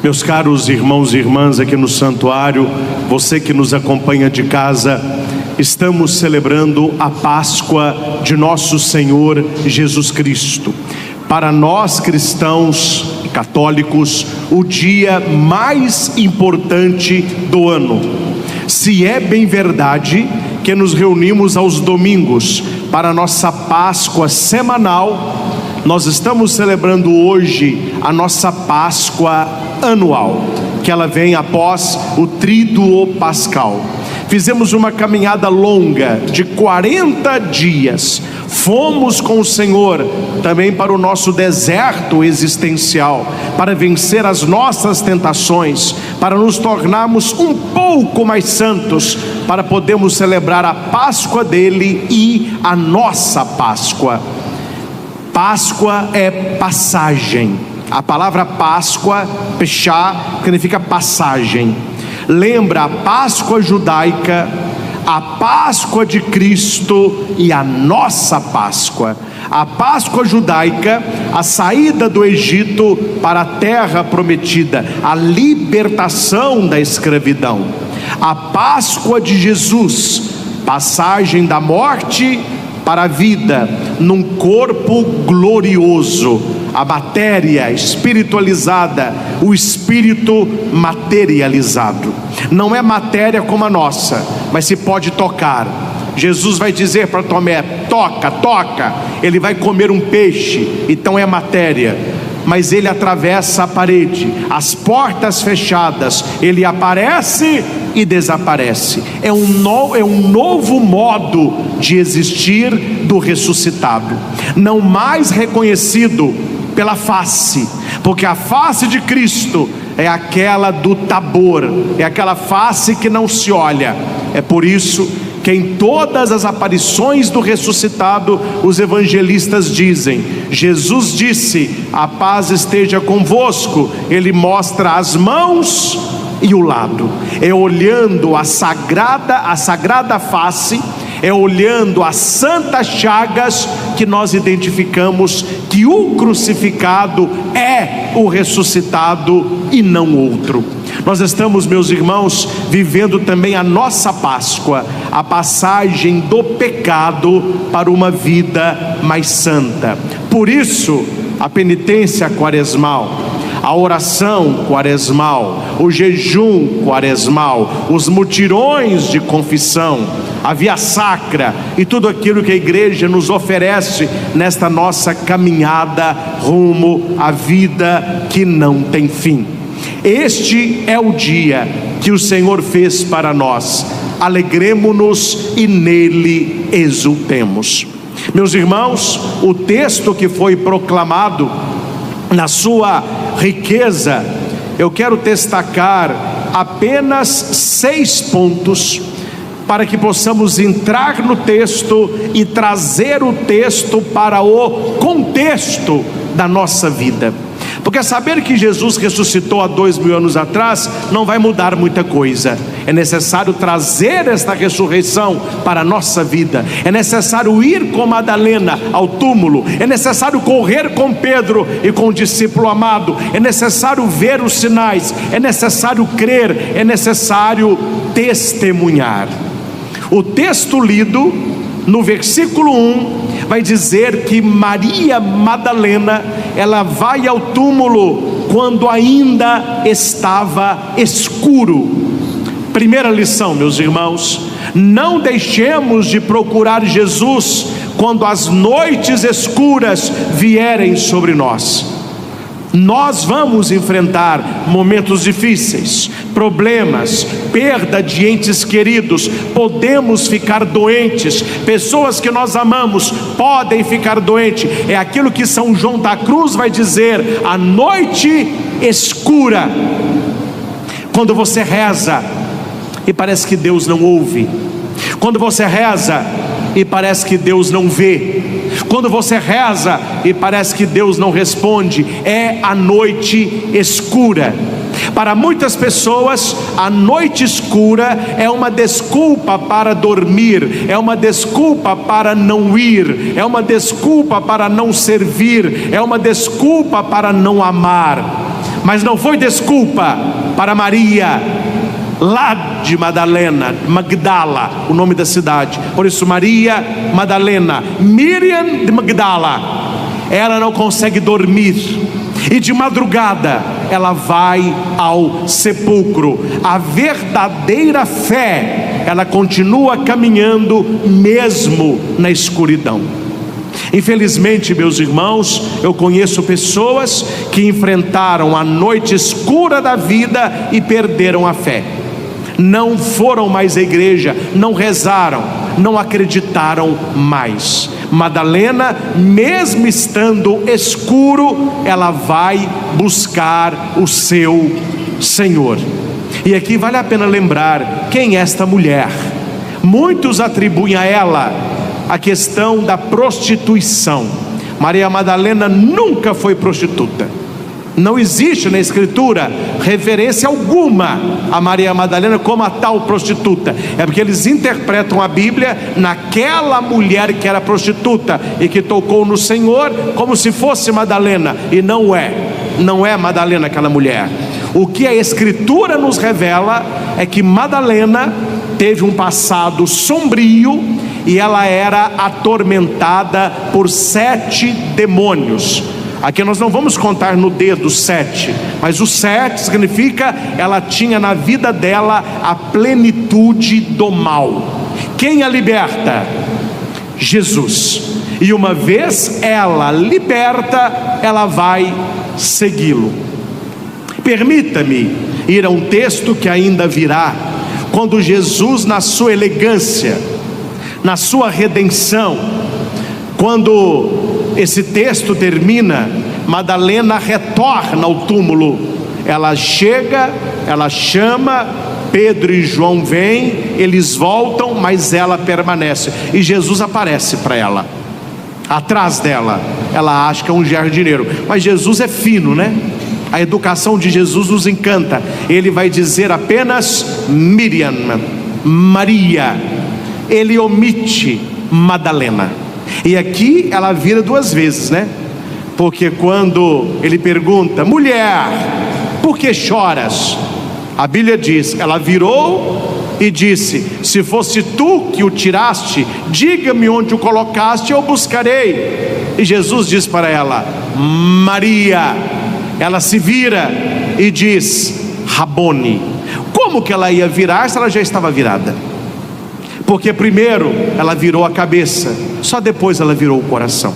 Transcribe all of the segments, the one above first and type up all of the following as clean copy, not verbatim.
Meus caros irmãos e irmãs aqui no santuário, você que nos acompanha de casa, estamos celebrando a Páscoa de nosso Senhor Jesus Cristo. Para nós cristãos e católicos, o dia mais importante do ano. Se é bem verdade que nos reunimos aos domingos para a nossa Páscoa semanal, nós estamos celebrando hoje a nossa Páscoa anual, que ela vem após o Tríduo Pascal. Fizemos uma caminhada longa de 40 dias, fomos com o Senhor também para o nosso deserto existencial, para vencer as nossas tentações, para nos tornarmos um pouco mais santos, para podermos celebrar a Páscoa dele e a nossa Páscoa. Páscoa é passagem. A palavra Páscoa, Peshá, significa passagem. Lembra a Páscoa judaica, a Páscoa de Cristo e a nossa Páscoa. A Páscoa judaica, a saída do Egito para a terra prometida, a libertação da escravidão. A Páscoa de Jesus, passagem da morte para a vida, num corpo glorioso, a matéria espiritualizada, o espírito materializado. Não é matéria como a nossa, mas se pode tocar. Jesus vai dizer para Tomé: toca, toca. Ele vai comer um peixe, então é matéria. Mas ele atravessa a parede, as portas fechadas, ele aparece e desaparece. É um novo modo de existir do ressuscitado, não mais reconhecido pela face, porque a face de Cristo é aquela do Tabor, é aquela face que não se olha. É por isso que em todas as aparições do ressuscitado, os evangelistas dizem: Jesus disse, a paz esteja convosco. Ele mostra as mãos e o lado. É olhando a sagrada face, é olhando as santas chagas que nós identificamos que o crucificado é o ressuscitado e não outro. Nós estamos, meus irmãos, vivendo também a nossa Páscoa, a passagem do pecado para uma vida mais santa. Por isso, a penitência quaresmal, a oração quaresmal, o jejum quaresmal, os mutirões de confissão, a via sacra e tudo aquilo que a igreja nos oferece nesta nossa caminhada rumo à vida que não tem fim. Este é o dia que o Senhor fez para nós. Alegremo-nos e nele exultemos. Meus irmãos, o texto que foi proclamado na sua riqueza, eu quero destacar apenas 6 pontos para que possamos entrar no texto e trazer o texto para o contexto da nossa vida. Porque saber que Jesus ressuscitou há 2000 anos atrás não vai mudar muita coisa. É necessário trazer esta ressurreição para a nossa vida. É necessário ir com Madalena ao túmulo. É necessário correr com Pedro e com o discípulo amado. É necessário ver os sinais. É necessário crer. É necessário testemunhar. O texto lido no versículo 1 vai dizer que Maria Madalena, ela vai ao túmulo quando ainda estava escuro. Primeira lição, meus irmãos: não deixemos de procurar Jesus quando as noites escuras vierem sobre nós. Nós vamos enfrentar momentos difíceis, problemas, perda de entes queridos, podemos ficar doentes, pessoas que nós amamos podem ficar doentes. É aquilo que São João da Cruz vai dizer: a noite escura. Quando você reza e parece que Deus não ouve, quando você reza e parece que Deus não vê, quando você reza e parece que Deus não responde, é a noite escura. Para muitas pessoas, a noite escura é uma desculpa para dormir, é uma desculpa para não ir, é uma desculpa para não servir, é uma desculpa para não amar. Mas não foi desculpa para Maria, lá de Madalena, Magdala, o nome da cidade. Por isso Maria Madalena, Miriam de Magdala, ela não consegue dormir, e de madrugada ela vai ao sepulcro. A verdadeira fé, ela continua caminhando mesmo na escuridão. Infelizmente, meus irmãos, eu conheço pessoas que enfrentaram a noite escura da vida e perderam a fé. Não foram mais à igreja, não rezaram, não acreditaram mais. Madalena, mesmo estando escuro, ela vai buscar o seu Senhor. E aqui vale a pena lembrar quem é esta mulher. Muitos atribuem a ela a questão da prostituição. Maria Madalena nunca foi prostituta. Não existe na Escritura referência alguma a Maria Madalena como a tal prostituta. É porque eles interpretam a Bíblia naquela mulher que era prostituta e que tocou no Senhor como se fosse Madalena, e não é Madalena aquela mulher. O que a Escritura nos revela é que Madalena teve um passado sombrio e ela era atormentada por 7 demônios. Aqui nós não vamos contar no dedo 7, mas o 7 significa ela tinha na vida dela a plenitude do mal. Quem a liberta? Jesus. E uma vez ela liberta, ela vai segui-lo. Permita-me ir a um texto que ainda virá, quando Jesus, na sua elegância, na sua redenção, quando esse texto termina, Madalena retorna ao túmulo. Ela chega, ela chama, Pedro e João vêm, eles voltam, mas ela permanece. E Jesus aparece para ela, atrás dela. Ela acha que é um jardineiro, mas Jesus é fino, né? A educação de Jesus nos encanta. Ele vai dizer apenas Miriam, Maria. Ele omite Madalena. E aqui ela vira 2 vezes, né? Porque quando ele pergunta: mulher, por que choras? A Bíblia diz, ela virou e disse: se fosse tu que o tiraste, diga-me onde o colocaste, eu buscarei. E Jesus diz para ela: Maria. Ela se vira e diz: Rabone. Como que ela ia virar se ela já estava virada? Porque primeiro ela virou a cabeça, só depois ela virou o coração.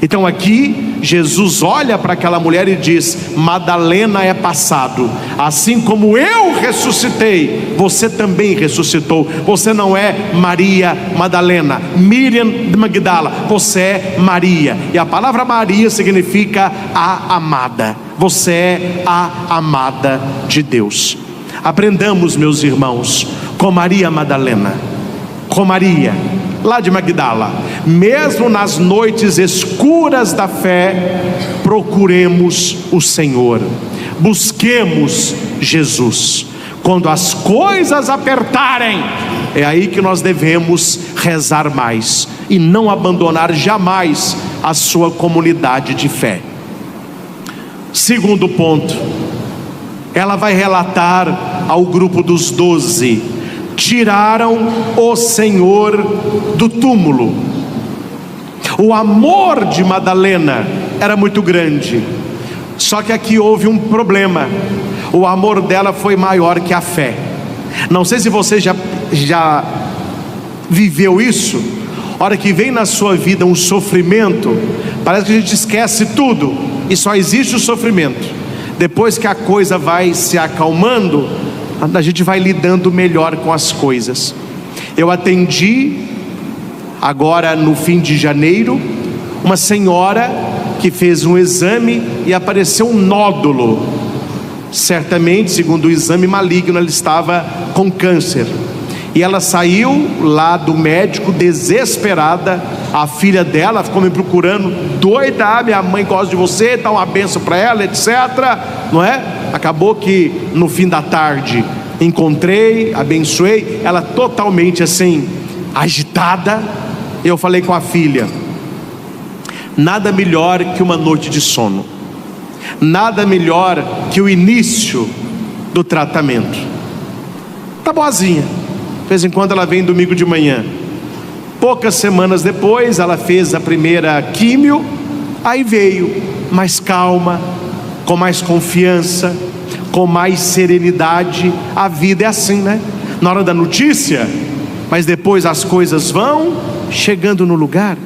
Então aqui Jesus olha para aquela mulher e diz: Madalena é passado, assim como eu ressuscitei, você também ressuscitou. Você não é Maria Madalena, Miriam de Magdala, você é Maria. E a palavra Maria significa a amada. Você é a amada de Deus. Aprendamos, meus irmãos, com Maria Madalena, com Maria lá de Magdala. Mesmo nas noites escuras da fé, procuremos o Senhor, busquemos Jesus. Quando as coisas apertarem, é aí que nós devemos rezar mais e não abandonar jamais a sua comunidade de fé. Segundo ponto, ela vai relatar ao grupo dos 12: tiraram o Senhor do túmulo. O amor de Madalena era muito grande, só que aqui houve um problema. O amor dela foi maior que a fé. Não sei se você já viveu isso. A hora que vem na sua vida um sofrimento, parece que a gente esquece tudo e só existe o sofrimento. Depois que a coisa vai se acalmando, a gente vai lidando melhor com as coisas. Eu atendi agora no fim de janeiro uma senhora que fez um exame e apareceu um nódulo. Certamente, segundo o exame, maligno. Ela estava com câncer. E ela saiu lá do médico desesperada. A filha dela ficou me procurando, doida: minha mãe gosta de você, dá uma benção para ela, etc. Não é? Acabou que no fim da tarde encontrei, abençoei ela, totalmente assim, agitada. Eu falei com a filha: nada melhor que uma noite de sono. Nada melhor que o início do tratamento. Tá boazinha, de vez em quando ela vem domingo de manhã. Poucas semanas depois ela fez a primeira químio, aí veio mais calma, com mais confiança, com mais serenidade. A vida é assim, né? Na hora da notícia, mas depois as coisas vão chegando no lugar.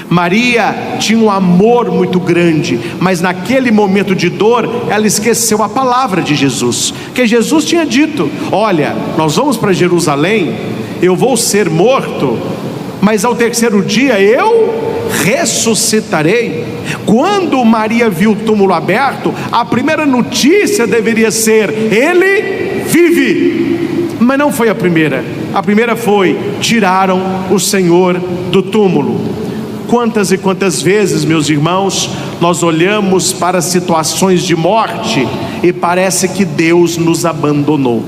Maria tinha um amor muito grande, mas naquele momento de dor, ela esqueceu a palavra de Jesus, que Jesus tinha dito: olha, nós vamos para Jerusalém, eu vou ser morto, mas ao terceiro dia eu ressuscitarei. Quando Maria viu o túmulo aberto, a primeira notícia deveria ser: ele vive. Mas não foi a primeira. A primeira foi: tiraram o Senhor do túmulo. Quantas e quantas vezes, meus irmãos, nós olhamos para situações de morte e parece que Deus nos abandonou.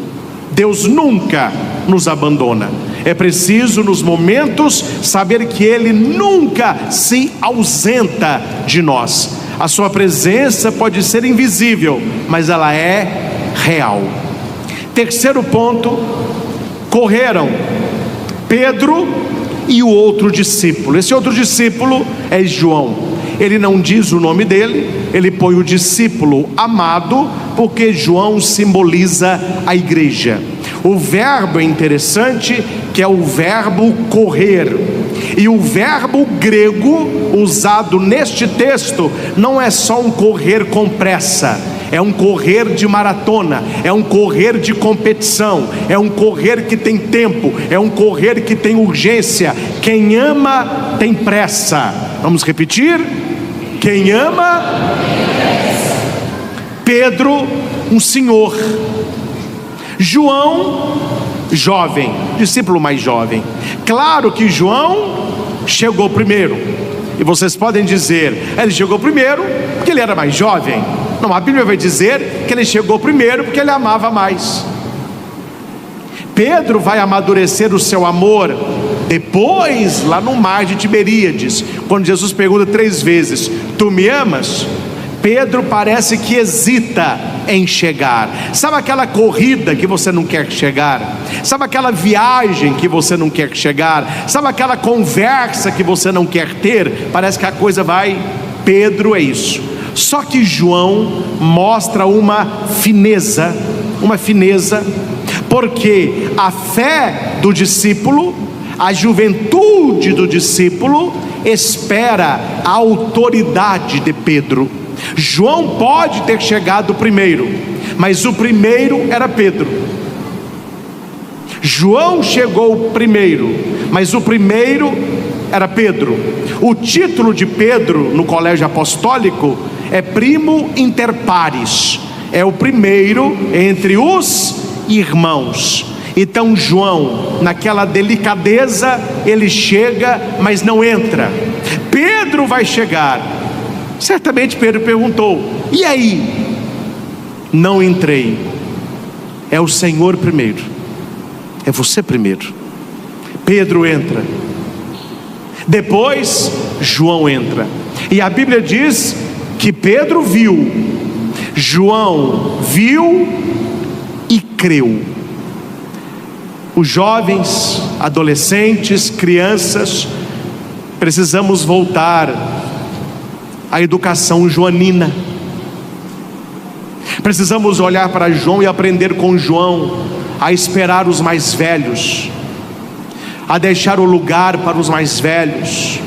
Deus nunca nos abandona. É preciso, nos momentos, saber que Ele nunca se ausenta de nós. A sua presença pode ser invisível, mas ela é real. Terceiro ponto: correram Pedro e o outro discípulo. Esse outro discípulo é João. Ele não diz o nome dele, ele põe o discípulo amado, porque João simboliza a igreja. O verbo é interessante, que é o verbo correr. E o verbo grego usado neste texto não é só um correr com pressa, é um correr de maratona, é um correr de competição, é um correr que tem tempo, é um correr que tem urgência. Quem ama tem pressa. Vamos repetir? Quem ama tem pressa. Pedro, um senhor. João, jovem, discípulo mais jovem. Claro que João chegou primeiro. E vocês podem dizer: ele chegou primeiro porque ele era mais jovem. Não, a Bíblia vai dizer que ele chegou primeiro porque ele amava mais. Pedro vai amadurecer o seu amor depois, lá no mar de Tiberíades, quando Jesus pergunta 3 vezes: tu me amas? Pedro parece que hesita em chegar. Sabe aquela corrida que você não quer chegar? Sabe aquela viagem que você não quer chegar? Sabe aquela conversa que você não quer ter? Parece que a coisa vai. Pedro é isso. Só que João mostra uma fineza, porque a fé do discípulo, a juventude do discípulo, espera a autoridade de Pedro. João pode ter chegado primeiro, mas o primeiro era Pedro. João chegou primeiro, mas o primeiro era Pedro. O título de Pedro no colégio apostólico é primo inter pares, é o primeiro entre os irmãos. Então João, naquela delicadeza, ele chega, mas não entra. Pedro vai chegar. Certamente Pedro perguntou: e aí? Não entrei. É o Senhor primeiro, é você primeiro. Pedro entra, depois João entra. E a Bíblia diz que Pedro viu, João viu e creu. Os jovens, adolescentes, crianças, precisamos voltar à educação joanina. Precisamos olhar para João e aprender com João a esperar os mais velhos, a deixar o lugar para os mais velhos.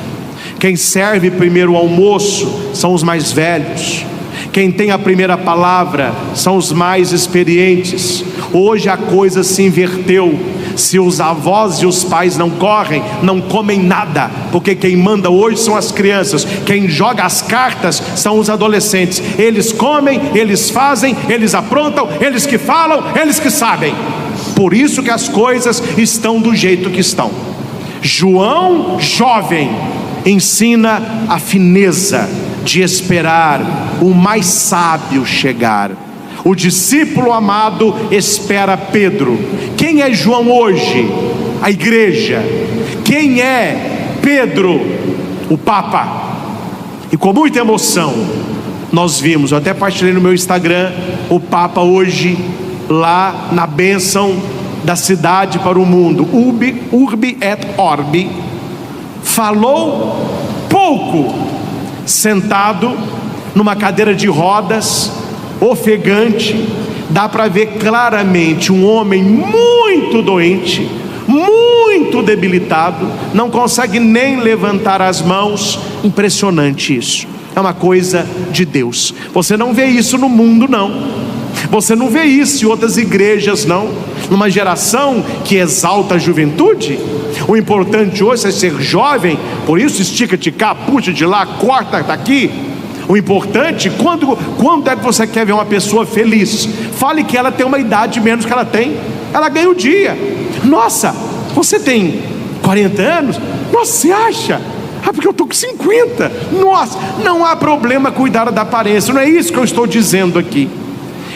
Quem serve primeiro o almoço são os mais velhos. Quem tem a primeira palavra são os mais experientes. Hoje a coisa se inverteu. Se os avós e os pais não correm, não comem nada, porque quem manda hoje são as crianças. Quem joga as cartas são os adolescentes. Eles comem, eles fazem, eles aprontam, eles que falam, eles que sabem. Por isso que as coisas estão do jeito que estão. João, jovem, ensina a fineza de esperar o mais sábio chegar. O discípulo amado espera Pedro. Quem é João hoje? A igreja. Quem é Pedro? O Papa. E com muita emoção, nós vimos, eu até partilhei no meu Instagram, o Papa hoje, lá na bênção da cidade para o mundo, Urbi et Orbi, falou pouco, sentado numa cadeira de rodas, ofegante. Dá para ver claramente um homem muito doente, muito debilitado, não consegue nem levantar as mãos. Impressionante isso, é uma coisa de Deus. Você não vê isso no mundo, não. Você não vê isso em outras igrejas, não. Numa geração que exalta a juventude, o importante hoje é ser jovem, por isso estica de cá, puxa de lá, corta daqui. O importante, quando é que você quer ver uma pessoa feliz? Fale que ela tem uma idade menos que ela tem, ela ganha o dia. Nossa, você tem 40 anos? Nossa, você acha? Porque eu estou com 50. Nossa, não há problema cuidar da aparência. Não é isso que eu estou dizendo aqui.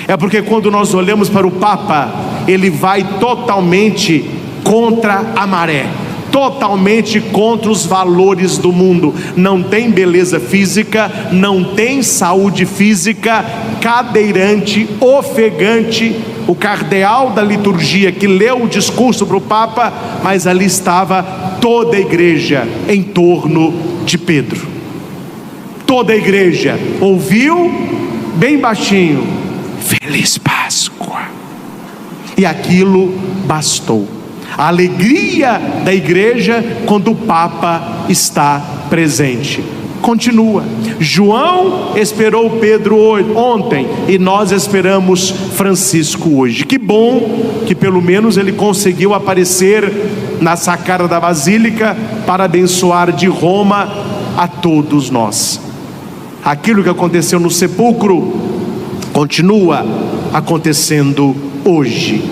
É porque quando nós olhamos para o Papa, ele vai totalmente contra a maré, totalmente contra os valores do mundo. Não tem beleza física, não tem saúde física, cadeirante, ofegante. O cardeal da liturgia que leu o discurso para o Papa, mas ali estava toda a igreja em torno de Pedro. Toda a igreja ouviu bem baixinho: Feliz Páscoa. E aquilo bastou. A alegria da igreja quando o Papa está presente. Continua. João esperou Pedro ontem e nós esperamos Francisco hoje. Que bom que pelo menos ele conseguiu aparecer na sacada da Basílica para abençoar de Roma a todos nós. Aquilo que aconteceu no sepulcro continua acontecendo hoje.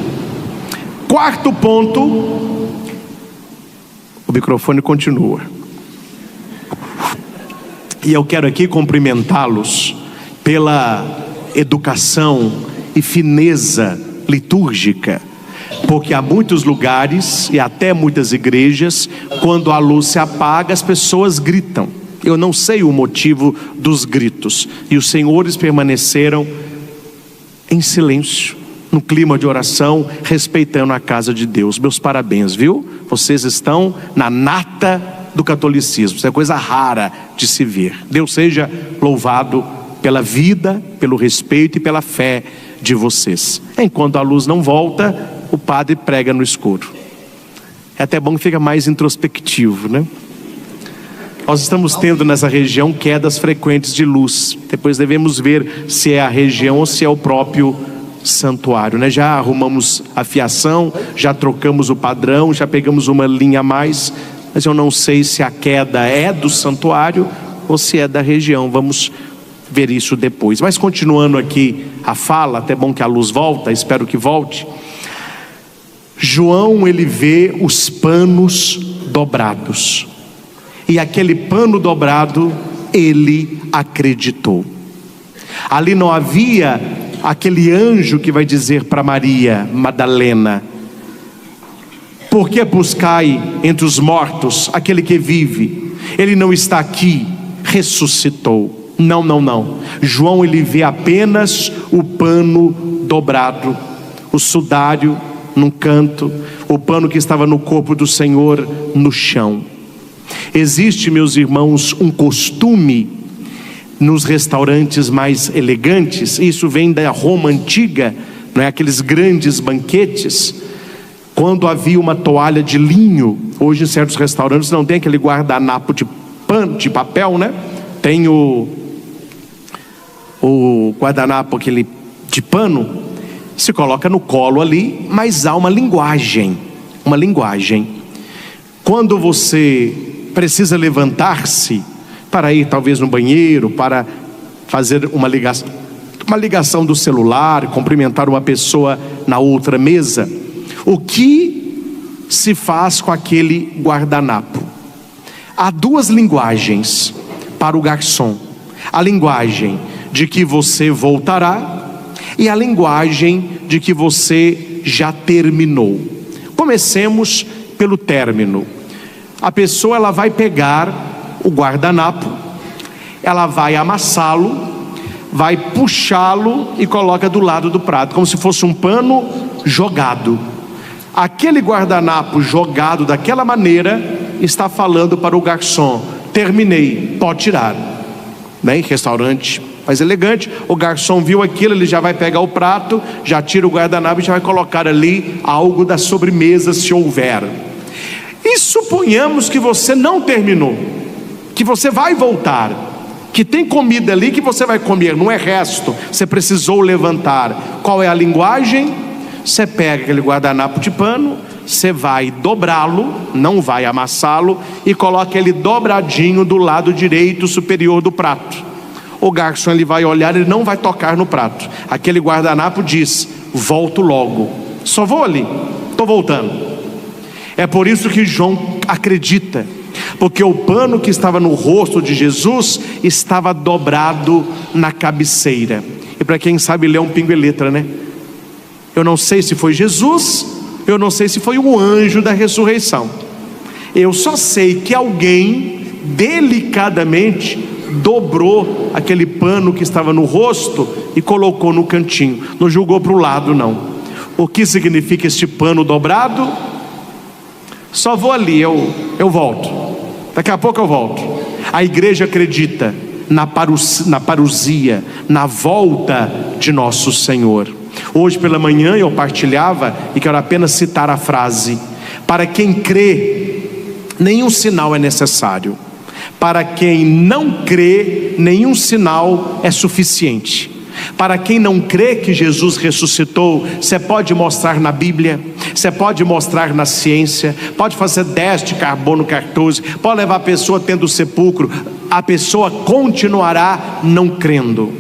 Quarto ponto, o microfone continua. E eu quero aqui cumprimentá-los pela educação e fineza litúrgica, porque há muitos lugares e até muitas igrejas, quando a luz se apaga, as pessoas gritam. Eu não sei o motivo dos gritos, e os senhores permaneceram em silêncio, no clima de oração, respeitando a casa de Deus. Meus parabéns, viu? Vocês estão na nata do catolicismo. Isso é coisa rara de se ver. Deus seja louvado pela vida, pelo respeito e pela fé de vocês. Enquanto a luz não volta, o padre prega no escuro. É até bom que fica mais introspectivo, né? Nós estamos tendo nessa região quedas frequentes de luz. Depois devemos ver se é a região ou se é o próprio santuário, né? Já arrumamos a fiação, já trocamos o padrão, já pegamos uma linha a mais, mas eu não sei se a queda é do santuário ou se é da região. Vamos ver isso depois. Mas continuando aqui a fala, até bom que a luz volta, espero que volte. João, ele vê os panos dobrados, e aquele pano dobrado, ele acreditou. Ali não havia aquele anjo que vai dizer para Maria Madalena: por que buscai entre os mortos aquele que vive? Ele não está aqui, ressuscitou. Não. João, ele vê apenas o pano dobrado, o sudário num canto, o pano que estava no corpo do Senhor no chão. Existe, meus irmãos, um costume nos restaurantes mais elegantes, isso vem da Roma antiga, não é? Aqueles grandes banquetes, quando havia uma toalha de linho. Hoje em certos restaurantes não tem aquele guardanapo de pano, de papel, né? Tem o guardanapo aquele de pano, se coloca no colo ali, mas há uma linguagem. Quando você precisa levantar-se para ir talvez no banheiro, para fazer uma ligação do celular, cumprimentar uma pessoa na outra mesa, o que se faz com aquele guardanapo? Há duas linguagens para o garçom: a linguagem de que você voltará e a linguagem de que você já terminou. Comecemos pelo término. A pessoa, ela vai pegar o guardanapo, ela vai amassá-lo, vai puxá-lo e coloca do lado do prato, como se fosse um pano jogado. Aquele guardanapo jogado daquela maneira está falando para o garçom: terminei, pode tirar. Em restaurante mais elegante, o garçom viu aquilo, ele já vai pegar o prato, já tira o guardanapo e já vai colocar ali algo da sobremesa, se houver. E suponhamos que você não terminou, que você vai voltar, que tem comida ali que você vai comer, não é resto, você precisou levantar. Qual é a linguagem? Você pega aquele guardanapo de pano, você vai dobrá-lo, não vai amassá-lo, e coloca ele dobradinho do lado direito superior do prato. O garçom, ele vai olhar, ele não vai tocar no prato. Aquele guardanapo diz: volto logo, só vou ali, estou voltando. É por isso que João acredita, porque o pano que estava no rosto de Jesus estava dobrado na cabeceira. E para quem sabe ler um pingo e letra, né? Eu não sei se foi Jesus, eu não sei se foi um anjo da ressurreição. Eu só sei que alguém delicadamente dobrou aquele pano que estava no rosto e colocou no cantinho, não jogou para o lado não. O que significa este pano dobrado? Só vou ali, eu volto, daqui a pouco eu volto. A igreja acredita na parousia, na volta de nosso Senhor. Hoje pela manhã eu partilhava, e quero apenas citar a frase: para quem crê, nenhum sinal é necessário. Para quem não crê, nenhum sinal é suficiente. Para quem não crê que Jesus ressuscitou, você pode mostrar na Bíblia, você pode mostrar na ciência, pode fazer teste de carbono 14, pode levar a pessoa tendo sepulcro, a pessoa continuará não crendo.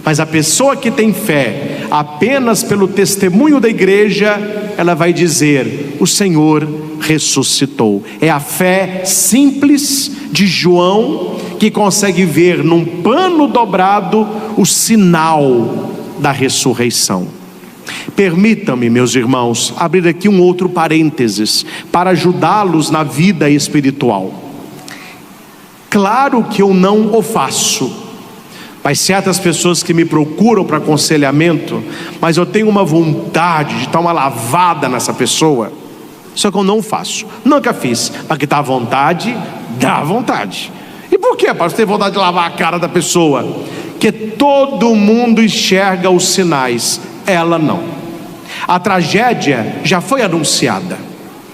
Mas a pessoa que tem fé, apenas pelo testemunho da igreja, ela vai dizer: o Senhor ressuscitou. É a fé simples de João que consegue ver num pano dobrado o sinal da ressurreição. Permitam-me, meus irmãos, abrir aqui um outro parênteses para ajudá-los na vida espiritual. Claro que eu não o faço, mas certas pessoas que me procuram para aconselhamento, mas eu tenho uma vontade de dar uma lavada nessa pessoa, só que eu não faço, nunca fiz. Mas que dá vontade, dá vontade. E por que, para você ter vontade de lavar a cara da pessoa? Que todo mundo enxerga os sinais, ela não. A tragédia já foi anunciada,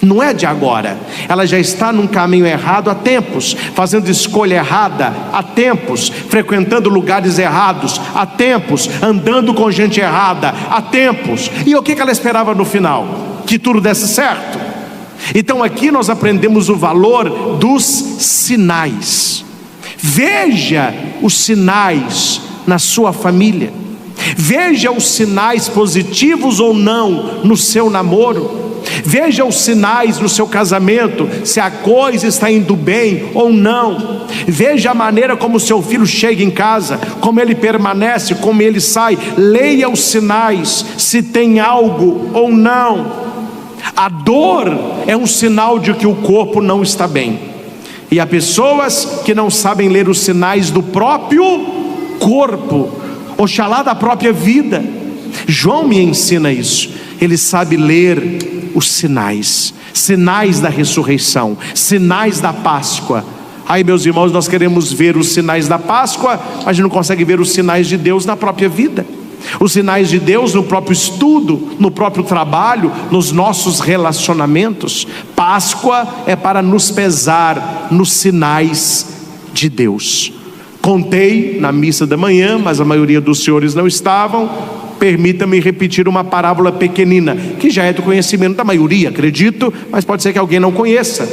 não é de agora. Ela já está num caminho errado há tempos, fazendo escolha errada há tempos, frequentando lugares errados há tempos, andando com gente errada há tempos. E o que ela esperava no final? Que tudo desse certo. Então aqui nós aprendemos o valor dos sinais. Veja os sinais na sua família, veja os sinais positivos ou não no seu namoro, veja os sinais no seu casamento, se a coisa está indo bem ou não. Veja a maneira como seu filho chega em casa, como ele permanece, como ele sai. Leia os sinais, se tem algo ou não. A dor é um sinal de que o corpo não está bem, e há pessoas que não sabem ler os sinais do próprio corpo, oxalá da própria vida. João me ensina isso. Ele sabe ler os sinais, sinais da ressurreição, sinais da Páscoa. Aí, meus irmãos, nós queremos ver os sinais da Páscoa, mas a gente não consegue ver os sinais de Deus na própria vida, os sinais de Deus no próprio estudo, no próprio trabalho, nos nossos relacionamentos. Páscoa é para nos pesar nos sinais de Deus. Contei na missa da manhã, mas a maioria dos senhores não estavam. Permita-me repetir uma parábola pequenina, que já é do conhecimento da maioria, acredito, mas pode ser que alguém não conheça.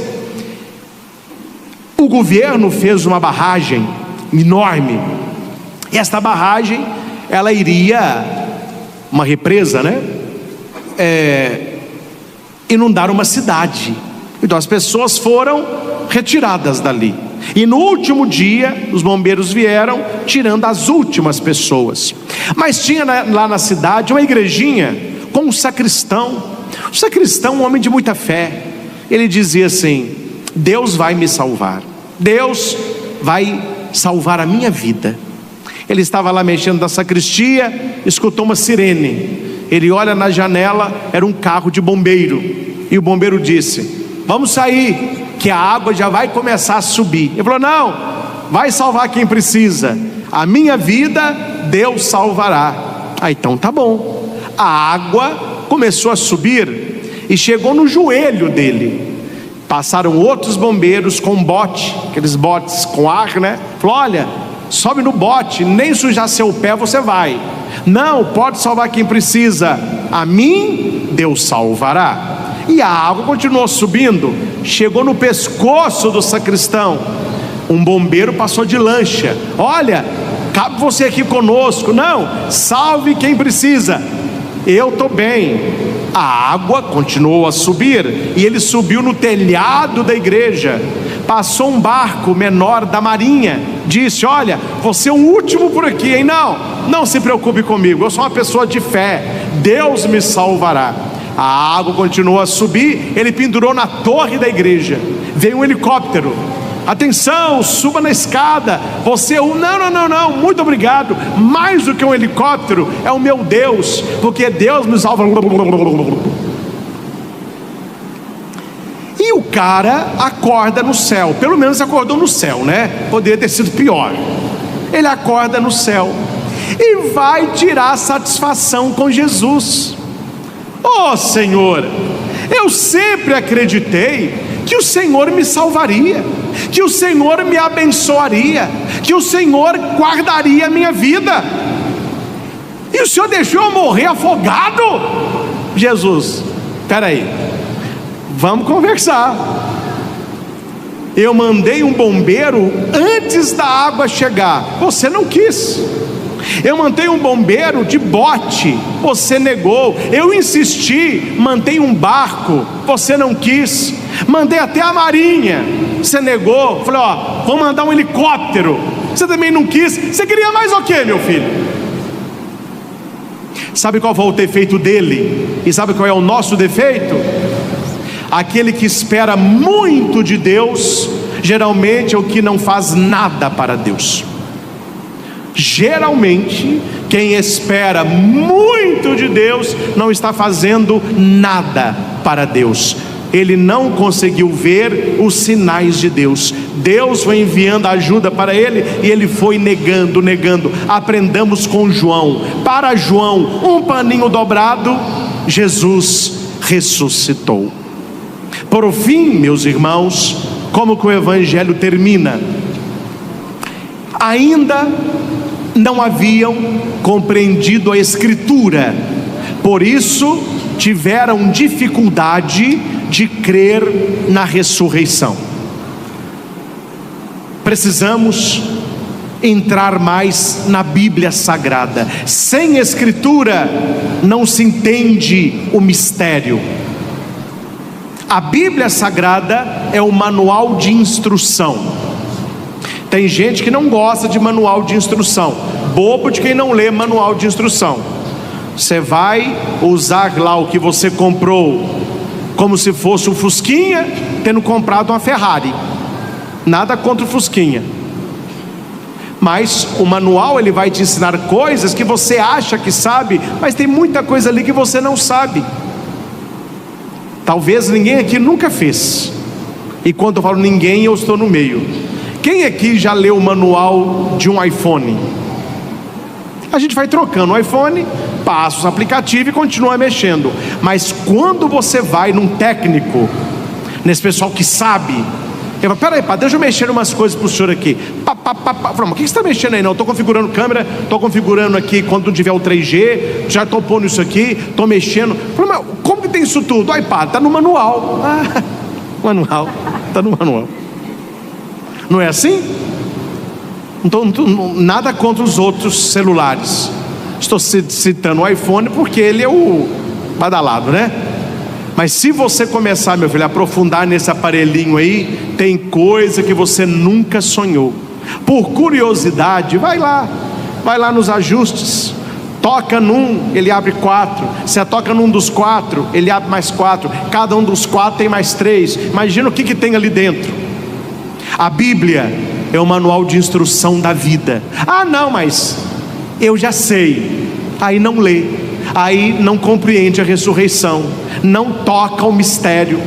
O governo fez uma barragem enorme, e esta barragem, ela iria, uma represa, né? Inundar uma cidade. Então as pessoas foram retiradas dali, e no último dia os bombeiros vieram tirando as últimas pessoas. Mas tinha lá na cidade uma igrejinha com um sacristão. O sacristão, um homem de muita fé, ele dizia assim: Deus vai me salvar, Deus vai salvar a minha vida. Ele estava lá mexendo na sacristia, escutou uma sirene. Ele olha na janela, era um carro de bombeiro. E o bombeiro disse: vamos sair, que a água já vai começar a subir. Ele falou: não, vai salvar quem precisa. A minha vida Deus salvará. Então tá bom. A água começou a subir e chegou no joelho dele. Passaram outros bombeiros com um bote, aqueles botes com ar, né? Falou: olha, sobe no bote, nem sujar seu pé você vai. Não, pode salvar quem precisa. A mim Deus salvará. E a água continuou subindo, chegou no pescoço do sacristão. Um bombeiro passou de lancha: olha, cabe você aqui conosco. Não, salve quem precisa. Eu estou bem. A água continuou a subir e ele subiu no telhado da igreja. Passou um barco menor da marinha, disse: olha, você é o último por aqui, hein? Não se preocupe comigo, eu sou uma pessoa de fé, Deus me salvará. A água continuou a subir, ele pendurou na torre da igreja. Veio um helicóptero: atenção, suba na escada. Você, não, muito obrigado. Mais do que um helicóptero, é o meu Deus, porque Deus me salva. E o cara acorda no céu, pelo menos acordou no céu, né? Poderia ter sido pior. Ele acorda no céu e vai tirar satisfação com Jesus. Oh Senhor, eu sempre acreditei que o Senhor me salvaria, que o Senhor me abençoaria, que o Senhor guardaria a minha vida, e o Senhor deixou eu morrer afogado? Jesus, espera aí, vamos conversar. Eu mandei um bombeiro antes da água chegar, você não quis. Eu mandei um bombeiro de bote, você negou. Eu insisti, mandei um barco, você não quis. Mandei até a marinha, você negou. Falei: ó, vou mandar um helicóptero, você também não quis. Você queria mais o que, meu filho? Sabe qual foi o defeito dele? E sabe qual é o nosso defeito? Aquele que espera muito de Deus, geralmente é o que não faz nada para Deus. Geralmente, quem espera muito de Deus não está fazendo nada para Deus. Ele não conseguiu ver os sinais de Deus. Deus foi enviando ajuda para ele e ele foi negando. Aprendamos com João. Para João, um paninho dobrado, Jesus ressuscitou. Por fim, meus irmãos, como que o evangelho termina? Ainda não haviam compreendido a Escritura, por isso tiveram dificuldade de crer na ressurreição. Precisamos entrar mais na Bíblia Sagrada. Sem Escritura não se entende o mistério. A Bíblia Sagrada é o manual de instrução. Tem gente que não gosta de manual de instrução, bobo de quem não lê manual de instrução. Você vai usar lá o que você comprou como se fosse um Fusquinha, tendo comprado uma Ferrari. Nada contra o Fusquinha, mas o manual ele vai te ensinar coisas que você acha que sabe, mas tem muita coisa ali que você não sabe. Talvez ninguém aqui nunca fez, e quando eu falo ninguém, eu estou no meio. Quem aqui já leu o manual de um iPhone? A gente vai trocando o iPhone, passa os aplicativos e continua mexendo. Mas quando você vai num técnico, nesse pessoal que sabe, ele fala: peraí, pá, deixa eu mexer umas coisas para o senhor aqui. Fala: mas o que você está mexendo aí? Não, estou configurando câmera, estou configurando aqui quando não tiver o 3G, já estou pondo isso aqui, estou mexendo. Fala: mas como que tem isso tudo? Aí, pá, está no manual. Manual, está no manual. Não é assim? Então, nada contra os outros celulares. Estou citando o iPhone porque ele é o badalado, né? Mas se você começar, meu filho, a aprofundar nesse aparelhinho aí, tem coisa que você nunca sonhou. Por curiosidade, vai lá nos ajustes. Toca num, ele abre 4. Você toca num dos 4, ele abre mais 4. Cada um dos 4 tem mais 3. Imagina o que tem ali dentro. A Bíblia é o manual de instrução da vida. Ah, não, mas eu já sei. Aí não lê, aí não compreende a ressurreição, não toca o mistério.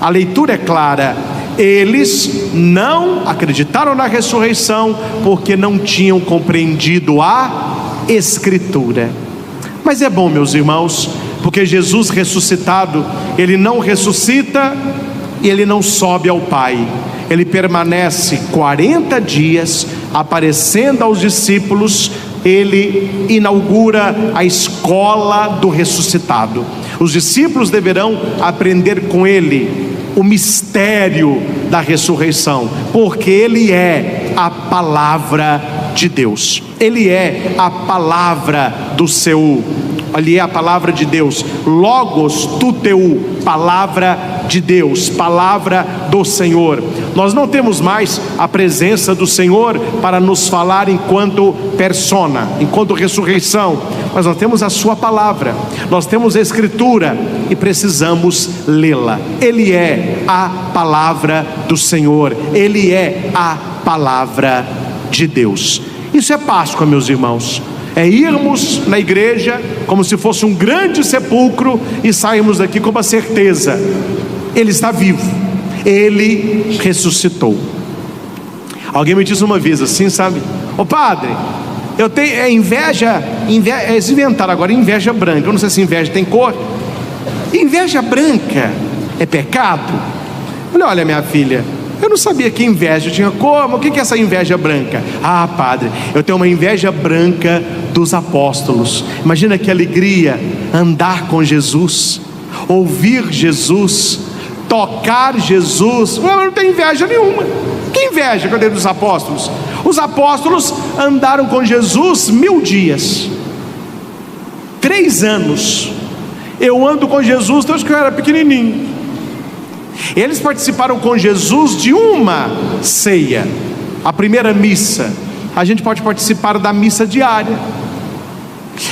A leitura é clara: eles não acreditaram na ressurreição porque não tinham compreendido a Escritura. Mas é bom, meus irmãos, porque Jesus ressuscitado, Ele não ressuscita e Ele não sobe ao Pai. Ele permanece 40 dias aparecendo aos discípulos. Ele inaugura a escola do ressuscitado. Os discípulos deverão aprender com Ele o mistério da ressurreição, porque Ele é a palavra de Deus. Ele é a palavra do seu, Ele é a palavra de Deus, Logos tuteu, palavra de Deus, palavra do Senhor. Nós não temos mais a presença do Senhor para nos falar enquanto persona, enquanto ressurreição, mas nós temos a sua palavra, nós temos a Escritura e precisamos lê-la. Ele é a palavra do Senhor, Ele é a palavra de Deus. Isso é Páscoa, meus irmãos. É irmos na igreja como se fosse um grande sepulcro e sairmos daqui com a certeza: Ele está vivo, Ele ressuscitou. Alguém me disse uma vez assim, sabe: ô padre, eu tenho inveja, eles inventaram agora inveja branca. Eu não sei se inveja tem cor. Inveja branca é pecado? Eu falei: olha, minha filha, eu não sabia que inveja tinha cor, mas o que é essa inveja branca? Ah, padre, eu tenho uma inveja branca dos apóstolos. Imagina que alegria andar com Jesus, ouvir Jesus, tocar Jesus. Eu não tenho inveja nenhuma. Que inveja que eu tenho dos apóstolos? Os apóstolos andaram com Jesus 1000 dias, 3 anos. Eu ando com Jesus desde que eu era pequenininho. Eles participaram com Jesus de uma ceia, a primeira missa. A gente pode participar da missa diária.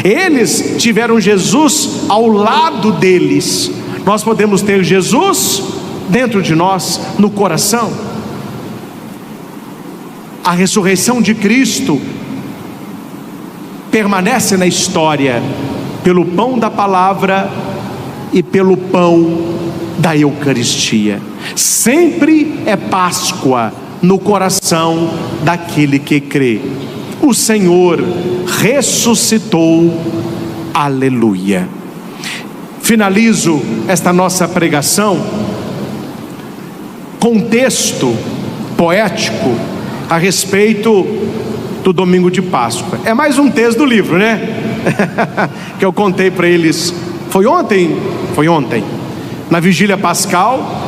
Eles tiveram Jesus ao lado deles. Nós podemos ter Jesus dentro de nós, no coração. A ressurreição de Cristo permanece na história pelo pão da palavra e pelo pão da Eucaristia. Sempre é Páscoa no coração daquele que crê. O Senhor ressuscitou. Aleluia. Finalizo esta nossa pregação com um texto poético a respeito do domingo de Páscoa. É mais um texto do livro, né? Que eu contei para eles. Foi ontem. Na vigília pascal,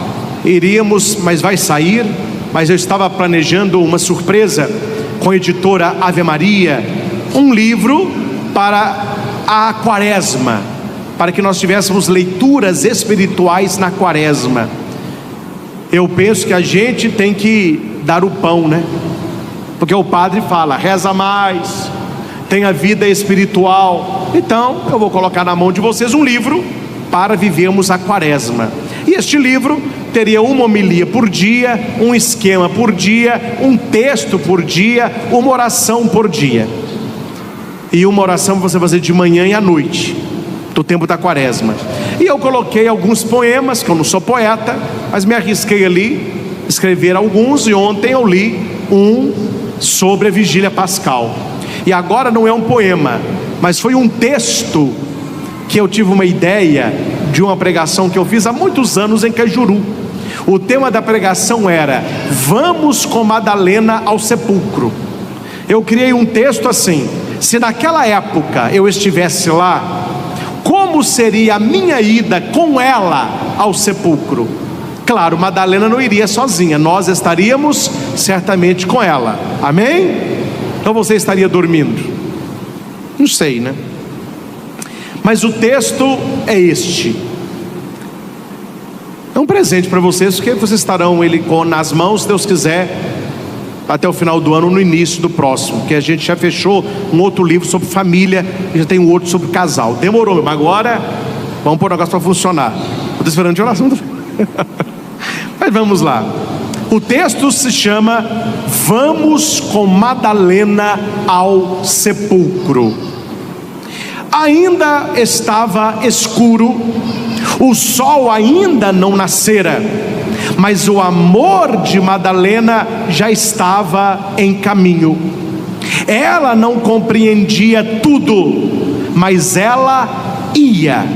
iríamos, mas vai sair. Mas eu estava planejando uma surpresa com a editora Ave Maria, um livro para a quaresma, para que nós tivéssemos leituras espirituais na quaresma. Eu penso que a gente tem que dar o pão, né? Porque o padre fala: reza mais, tenha vida espiritual. Então eu vou colocar na mão de vocês um livro para vivermos a quaresma. E este livro teria uma homilia por dia, um esquema por dia, um texto por dia, uma oração por dia. E uma oração você fazer de manhã e à noite, do tempo da quaresma. E eu coloquei alguns poemas, que eu não sou poeta, mas me arrisquei ali, escrever alguns. E ontem eu li um sobre a vigília pascal. E agora não é um poema, mas foi um texto que eu tive uma ideia de uma pregação que eu fiz há muitos anos em Cajuru. O tema da pregação era: vamos com Madalena ao sepulcro. Eu criei um texto assim: se naquela época eu estivesse lá, como seria a minha ida com ela ao sepulcro? Claro, Madalena não iria sozinha, nós estaríamos certamente com ela. Amém? Então você estaria dormindo? Não sei, né? Mas o texto é este. É um presente para vocês, porque vocês estarão ele nas mãos, se Deus quiser, até o final do ano, no início do próximo, que a gente já fechou um outro livro sobre família e já tem um outro sobre casal. Demorou, mas agora vamos pôr o negócio para funcionar. Estou esperando de oração. Mas vamos lá. O texto se chama Vamos com Madalena ao sepulcro. Ainda estava escuro, o sol ainda não nascera, mas o amor de Madalena já estava em caminho. Ela não compreendia tudo, mas ela ia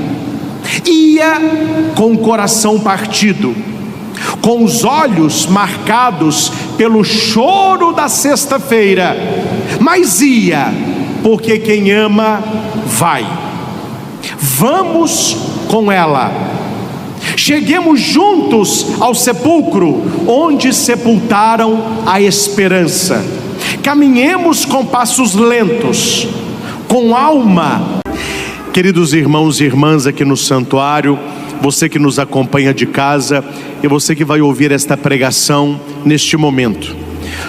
com o coração partido, com os olhos marcados pelo choro da sexta-feira, mas ia, porque quem ama vai. Vamos com ela. Cheguemos juntos ao sepulcro, onde sepultaram a esperança. Caminhemos com passos lentos, com alma. Queridos irmãos e irmãs aqui no santuário, você que nos acompanha de casa e você que vai ouvir esta pregação neste momento,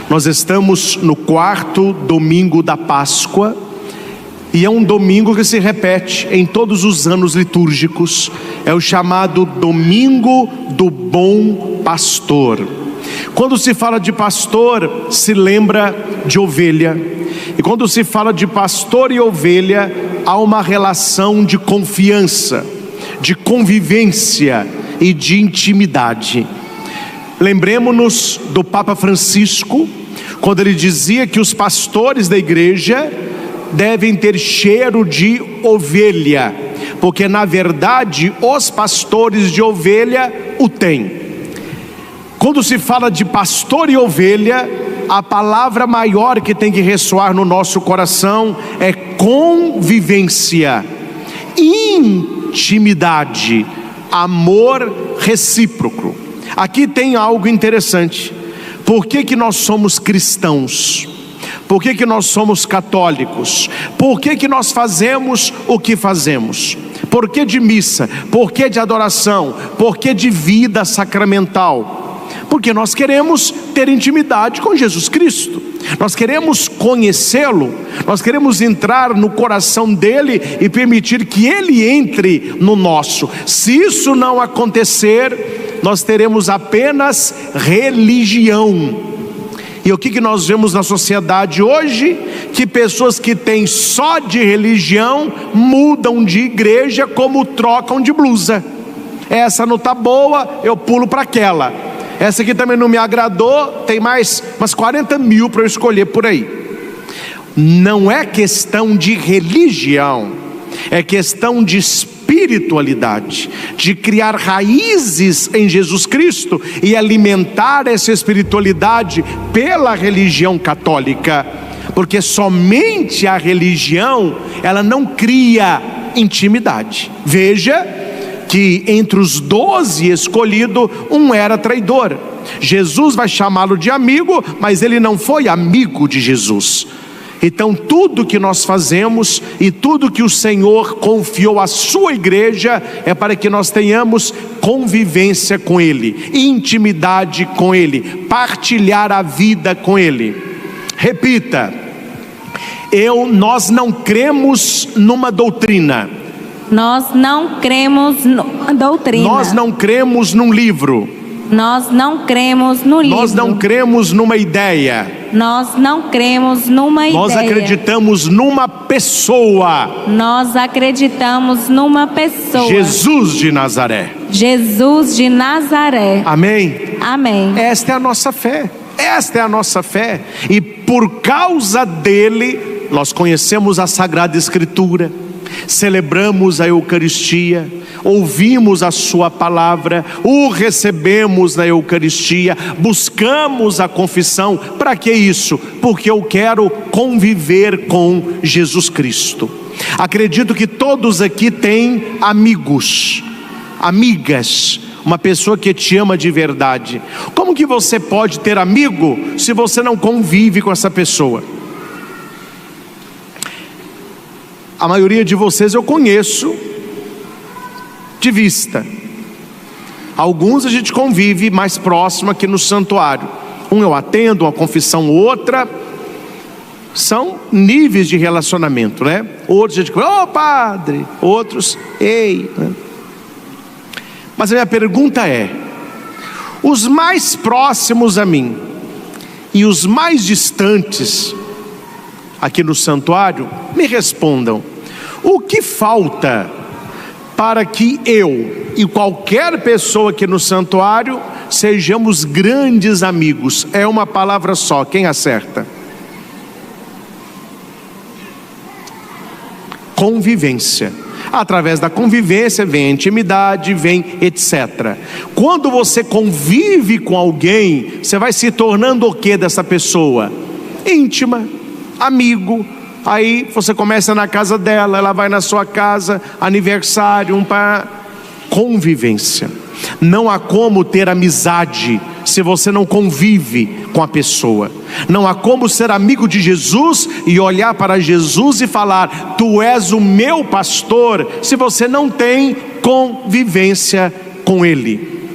nós estamos no 4º domingo da Páscoa, e é um domingo que se repete em todos os anos litúrgicos. É o chamado Domingo do Bom Pastor. Quando se fala de pastor, se lembra de ovelha, e quando se fala de pastor e ovelha, há uma relação de confiança, de convivência e de intimidade. Lembremos-nos do Papa Francisco, quando ele dizia que os pastores da igreja devem ter cheiro de ovelha, porque na verdade os pastores de ovelha o têm. Quando se fala de pastor e ovelha, a palavra maior que tem que ressoar no nosso coração é convivência, intimidade, amor recíproco. Aqui tem algo interessante. Por que nós somos cristãos? Por que nós somos católicos? Por que nós fazemos o que fazemos? Por que de missa? Por que de adoração? Por que de vida sacramental? Porque nós queremos ter intimidade com Jesus Cristo, nós queremos conhecê-lo, nós queremos entrar no coração dele e permitir que ele entre no nosso. Se isso não acontecer, nós teremos apenas religião. E o que nós vemos na sociedade hoje? Que pessoas que têm só de religião mudam de igreja como trocam de blusa. Essa não está boa, eu pulo para aquela. Essa aqui também não me agradou, tem mais umas 40 mil para eu escolher por aí. Não é questão de religião, é questão de espiritualidade, de criar raízes em Jesus Cristo e alimentar essa espiritualidade pela religião católica, porque somente a religião, ela não cria intimidade. Veja que entre os 12 escolhidos, um era traidor. Jesus vai chamá-lo de amigo, mas ele não foi amigo de Jesus. Então tudo que nós fazemos e tudo que o Senhor confiou à sua igreja é para que nós tenhamos convivência com Ele, intimidade com Ele, partilhar a vida com Ele. Repita: nós não cremos numa doutrina. Nós não cremos numa doutrina. Nós não cremos num livro. Nós não cremos no livro. Nós não cremos numa ideia. Nós não cremos numa ideia. Nós acreditamos numa pessoa. Nós acreditamos numa pessoa. Jesus de Nazaré. Jesus de Nazaré. Amém? Amém. Esta é a nossa fé. Esta é a nossa fé. E por causa dele, nós conhecemos a Sagrada Escritura, celebramos a Eucaristia, ouvimos a sua palavra, o recebemos na Eucaristia, buscamos a confissão. Para que isso? Porque eu quero conviver com Jesus Cristo. Acredito que todos aqui têm amigos, amigas, uma pessoa que te ama de verdade. Como que você pode ter amigo se você não convive com essa pessoa? A maioria de vocês eu conheço de vista. Alguns a gente convive mais próximo aqui no santuário. Um eu atendo, uma confissão, outra. São níveis de relacionamento, né? Outros a gente fala, ô padre. Outros, ei. Mas a minha pergunta é: os mais próximos a mim e os mais distantes aqui no santuário me respondam: o que falta para que eu e qualquer pessoa aqui no santuário sejamos grandes amigos? É uma palavra só, quem acerta? Convivência. Através da convivência vem a intimidade, vem etc. Quando você convive com alguém, você vai se tornando o que dessa pessoa? Íntima, amigo. Aí você começa na casa dela, ela vai na sua casa, aniversário, para convivência. Não há como ter amizade se você não convive com a pessoa. Não há como ser amigo de Jesus e olhar para Jesus e falar: tu és o meu pastor, se você não tem convivência com Ele.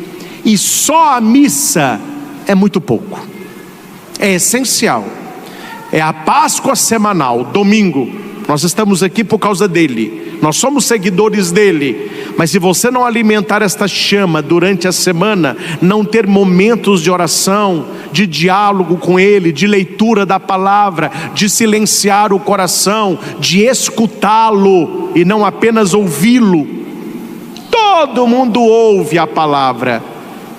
E só a missa é muito pouco, é essencial. É a Páscoa semanal, domingo. Nós estamos aqui por causa dele, nós somos seguidores dele. Mas se você não alimentar esta chama durante a semana, não ter momentos de oração, de diálogo com ele, de leitura da palavra, de silenciar o coração, de escutá-lo e não apenas ouvi-lo. Todo mundo ouve a palavra,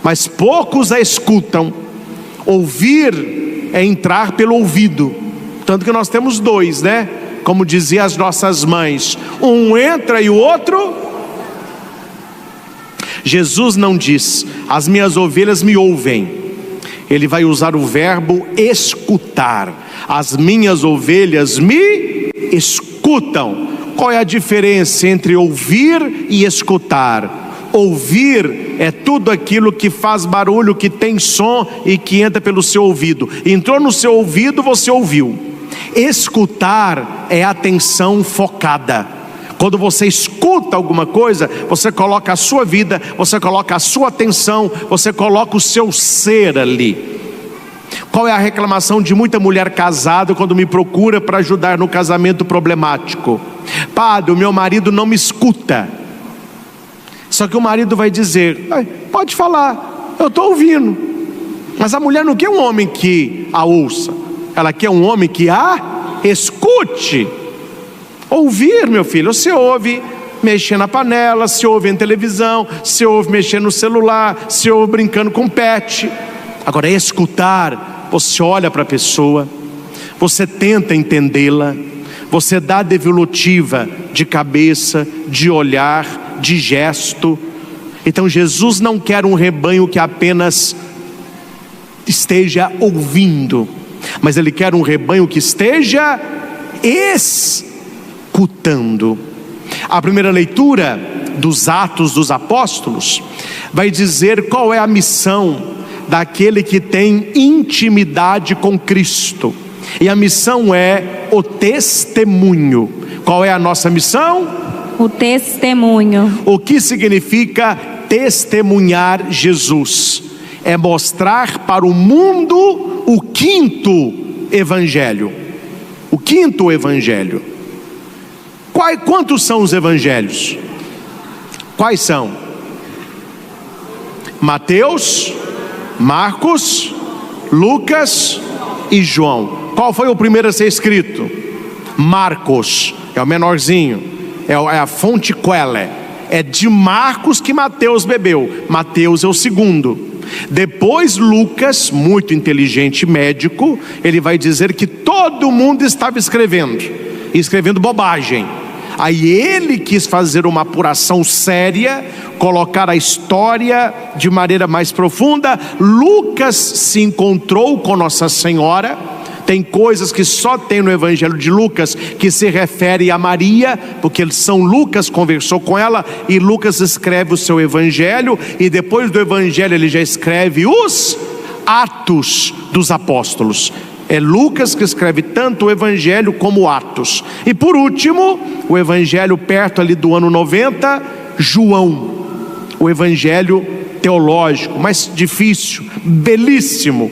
mas poucos a escutam. Ouvir é entrar pelo ouvido, tanto que nós temos dois, né? Como diziam as nossas mães, um entra e o outro. Jesus não diz: as minhas ovelhas me ouvem. Ele vai usar o verbo escutar. As minhas ovelhas me escutam. Qual é a diferença entre ouvir e escutar? Ouvir é tudo aquilo que faz barulho, que tem som e que entra pelo seu ouvido. Entrou no seu ouvido, você ouviu. Escutar é atenção focada. Quando você escuta alguma coisa, você coloca a sua vida, você coloca a sua atenção, você coloca o seu ser ali. Qual é a reclamação de muita mulher casada quando me procura para ajudar no casamento problemático? Padre, o meu marido não me escuta. Só que o marido vai dizer: pode falar, eu estou ouvindo. Mas a mulher não quer um homem que a ouça, ela quer um homem que a escute. Ouvir, meu filho, você ouve mexendo na panela, se ouve em televisão, se ouve mexendo no celular, se ouve brincando com pet. Agora, escutar, você olha para a pessoa, você tenta entendê-la, você dá devolutiva de cabeça, de olhar, de gesto. Então Jesus não quer um rebanho que apenas esteja ouvindo, mas Ele quer um rebanho que esteja escutando. A primeira leitura dos Atos dos Apóstolos vai dizer qual é a missão daquele que tem intimidade com Cristo. E a missão é o testemunho. Qual é a nossa missão? O testemunho. O que significa testemunhar Jesus? É mostrar para o mundo o quinto evangelho. O quinto evangelho. Quantos são os evangelhos? Quais são? Mateus, Marcos, Lucas e João. Qual foi o primeiro a ser escrito? Marcos, é o menorzinho, é a fonte quelle. É de Marcos que Mateus bebeu. Mateus é o segundo. Depois Lucas, muito inteligente médico, ele vai dizer que todo mundo estava escrevendo bobagem. Aí ele quis fazer uma apuração séria, colocar a história de maneira mais profunda. Lucas se encontrou com Nossa Senhora. Tem coisas que só tem no Evangelho de Lucas que se refere a Maria, porque São Lucas conversou com ela, e Lucas escreve o seu Evangelho, e depois do Evangelho ele já escreve os Atos dos Apóstolos. É Lucas que escreve tanto o Evangelho como Atos. E por último, o Evangelho perto ali do ano 90, João. O Evangelho teológico, mais difícil, belíssimo.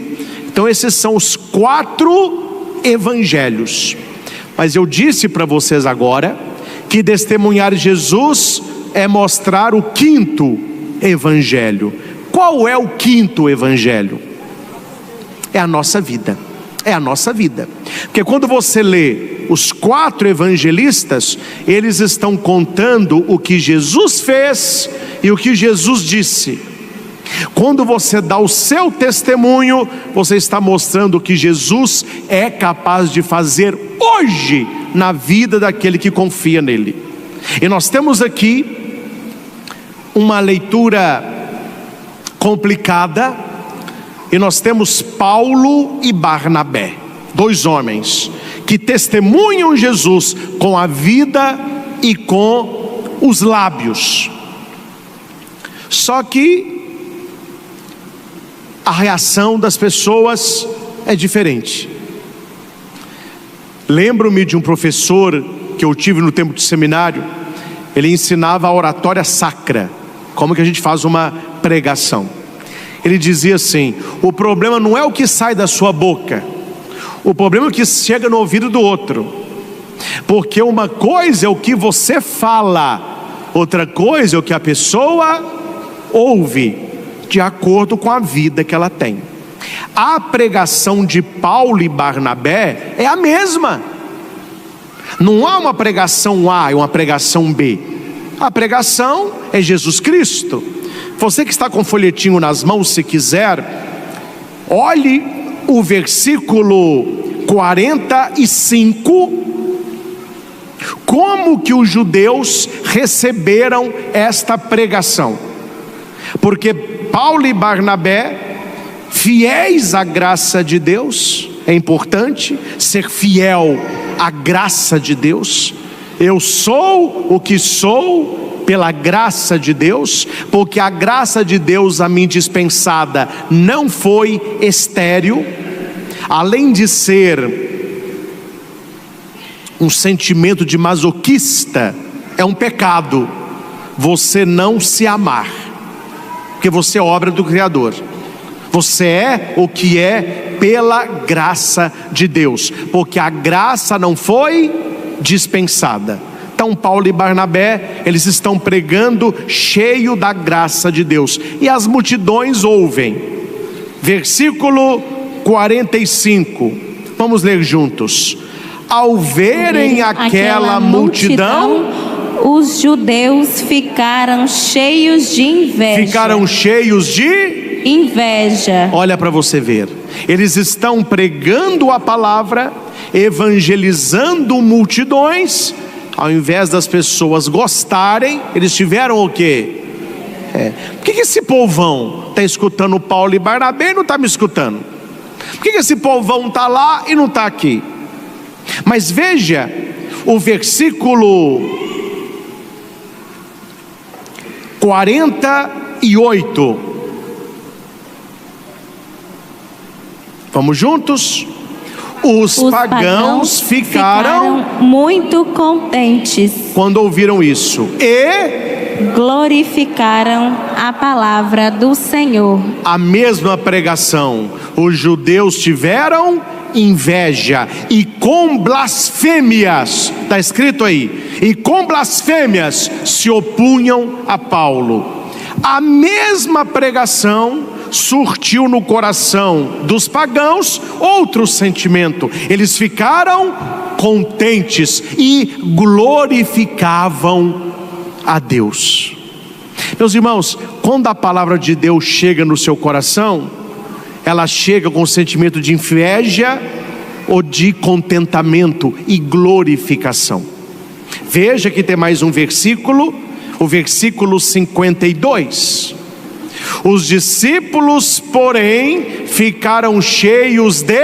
Então esses são os 4 evangelhos. Mas eu disse para vocês agora que testemunhar Jesus é mostrar o quinto evangelho. Qual é o quinto evangelho? É a nossa vida. É a nossa vida. Porque quando você lê os 4 evangelistas, eles estão contando o que Jesus fez e o que Jesus disse. Quando você dá o seu testemunho, você está mostrando o que Jesus é capaz de fazer hoje na vida daquele que confia nele. E nós temos aqui uma leitura complicada, e nós temos Paulo e Barnabé, 2 homens que testemunham Jesus com a vida e com os lábios. Só que a reação das pessoas é diferente. Lembro-me de um professor que eu tive no tempo de seminário. Ele ensinava a oratória sacra, como que a gente faz uma pregação. Ele dizia assim: o problema não é o que sai da sua boca, o problema é o que chega no ouvido do outro. Porque uma coisa é o que você fala, outra coisa é o que a pessoa ouve, de acordo com a vida que ela tem. A pregação de Paulo e Barnabé é a mesma. Não há uma pregação A e uma pregação B. A pregação é Jesus Cristo. Você que está com o folhetinho nas mãos, se quiser, olhe o versículo 45, como que os judeus receberam esta pregação. Porque Paulo e Barnabé, fiéis à graça de Deus, é importante ser fiel à graça de Deus. Eu sou o que sou pela graça de Deus, porque a graça de Deus a mim dispensada não foi estéril. Além de ser um sentimento de masoquista, é um pecado você não se amar, porque você é obra do Criador. Você é o que é pela graça de Deus, porque a graça não foi dispensada. Então Paulo e Barnabé, eles estão pregando cheio da graça de Deus, e as multidões ouvem. Versículo 45, vamos ler juntos. Ao verem aquela multidão, os judeus ficaram cheios de inveja. Ficaram cheios de inveja. Olha para você ver, eles estão pregando a palavra, evangelizando multidões. Ao invés das pessoas gostarem, eles tiveram o quê? Por que esse povão está escutando Paulo e Barnabé e não está me escutando? Por que esse povão está lá e não está aqui? Mas veja o versículo 48. Vamos juntos? Os pagãos ficaram muito contentes quando ouviram isso e glorificaram a palavra do Senhor. A mesma pregação, os judeus tiveram inveja e com blasfêmias, está escrito aí, e com blasfêmias se opunham a Paulo. A mesma pregação surtiu no coração dos pagãos outro sentimento. Eles ficaram contentes e glorificavam a Deus. Meus irmãos, quando a palavra de Deus chega no seu coração, ela chega com sentimento de inveja ou de contentamento e glorificação. Veja que tem mais um versículo, o versículo 52. Os discípulos, porém, ficaram cheios de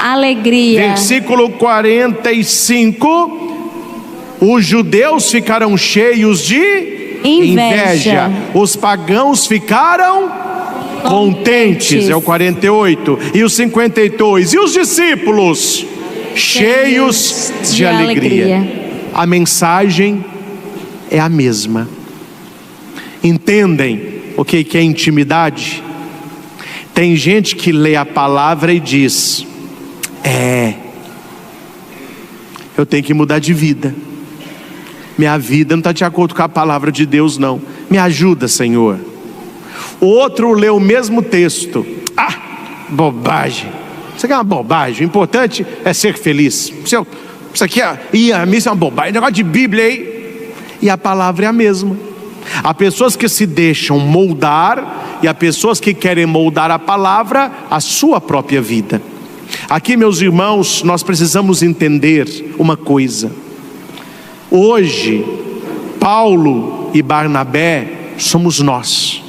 alegria. Versículo 45. Os judeus ficaram cheios de inveja. Os pagãos ficaram contentes. É o 48. E o 52. E os discípulos cheios de alegria. A mensagem é a mesma. Entendem o que é intimidade? Tem gente que lê a palavra e diz: eu tenho que mudar de vida, minha vida não está de acordo com a palavra de Deus não, me ajuda, Senhor. O outro lê o mesmo texto. Ah, bobagem. Isso aqui é uma bobagem. O importante é ser feliz. Isso aqui a missa é uma bobagem. Negócio de Bíblia aí. E a palavra é a mesma. Há pessoas que se deixam moldar e há pessoas que querem moldar a palavra à sua própria vida. Aqui, meus irmãos, nós precisamos entender uma coisa. Hoje, Paulo e Barnabé somos nós.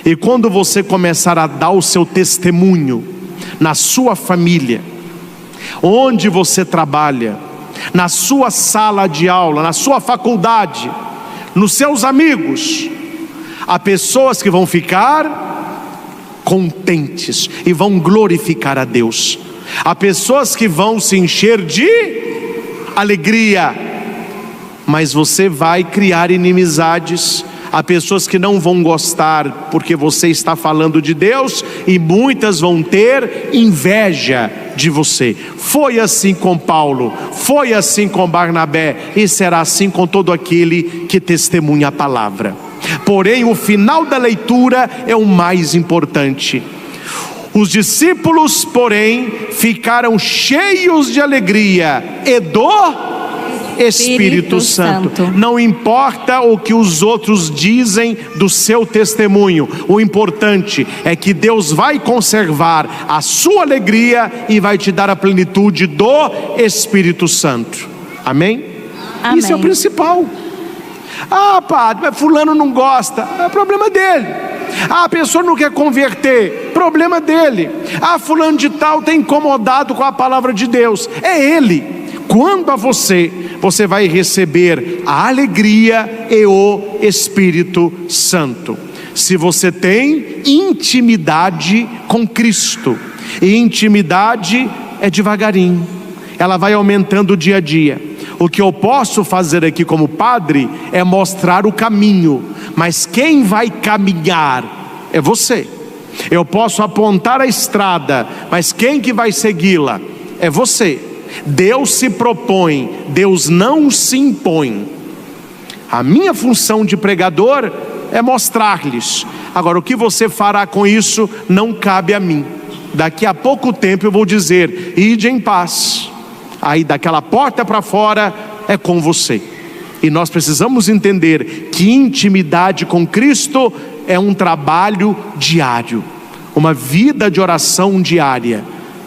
E quando você começar a dar o seu testemunho na sua família, onde você trabalha, na sua sala de aula, na sua faculdade, nos seus amigos, há pessoas que vão ficar contentes e vão glorificar a Deus. Há pessoas que vão se encher de alegria, mas você vai criar inimizades. Há pessoas que não vão gostar porque você está falando de Deus, e muitas vão ter inveja de você. Foi assim com Paulo, foi assim com Barnabé, e será assim com todo aquele que testemunha a palavra. Porém, o final da leitura é o mais importante. Os discípulos, porém, ficaram cheios de alegria e do Espírito Santo. Não importa o que os outros dizem do seu testemunho, o importante é que Deus vai conservar a sua alegria e vai te dar a plenitude do Espírito Santo. Amém? Amém. Isso é o principal. Ah, padre, mas fulano não gosta, é problema dele. Ah, a pessoa não quer converter, problema dele. Ah, fulano de tal está incomodado com a palavra de Deus, é ele. Quando a você vai receber a alegria e o Espírito Santo. Se você tem intimidade com Cristo, e intimidade é devagarinho, ela vai aumentando dia a dia. O que eu posso fazer aqui como padre é mostrar o caminho, mas quem vai caminhar é você. Eu posso apontar a estrada, mas quem que vai segui-la é você. Deus se propõe, Deus não se impõe. A minha função de pregador é mostrar-lhes. Agora, o que você fará com isso não cabe a mim. Daqui a pouco tempo eu vou dizer: ide em paz. Aí daquela porta para fora é com você. E nós precisamos entender que intimidade com Cristo é um trabalho diário, uma vida de oração diária,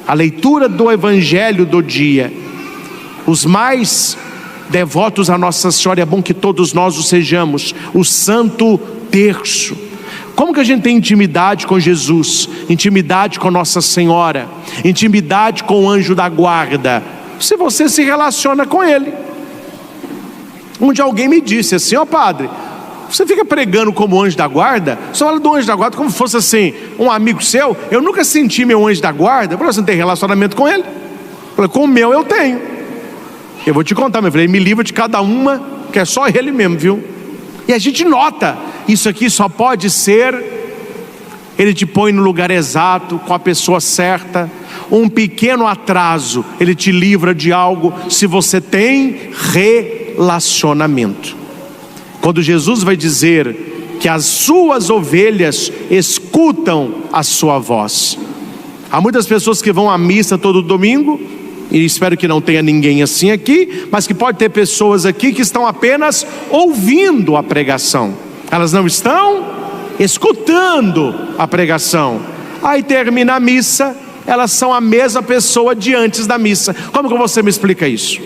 a leitura do Evangelho do dia. Os mais devotos a Nossa Senhora, é bom que todos nós o sejamos, o Santo Terço. Como que a gente tem intimidade com Jesus, intimidade com Nossa Senhora, intimidade com o anjo da guarda? Se você se relaciona com ele. Onde alguém me disse assim: ó padre, você fica pregando como anjo da guarda, só fala do anjo da guarda como se fosse assim, um amigo seu. Eu nunca senti meu anjo da guarda. Eu falei: você não tem relacionamento com ele? Eu falei: com o meu eu tenho. Eu vou te contar, meu filho, ele me livra de cada uma, que é só ele mesmo, viu? E a gente nota, isso aqui só pode ser, ele te põe no lugar exato, com a pessoa certa. Um pequeno atraso, ele te livra de algo, se você tem relacionamento. Quando Jesus vai dizer que as suas ovelhas escutam a sua voz. Há muitas pessoas que vão à missa todo domingo, e espero que não tenha ninguém assim aqui, mas que pode ter pessoas aqui que estão apenas ouvindo a pregação. Elas não estão escutando a pregação. Aí termina a missa, elas são a mesma pessoa de antes da missa. Como que você me explica isso?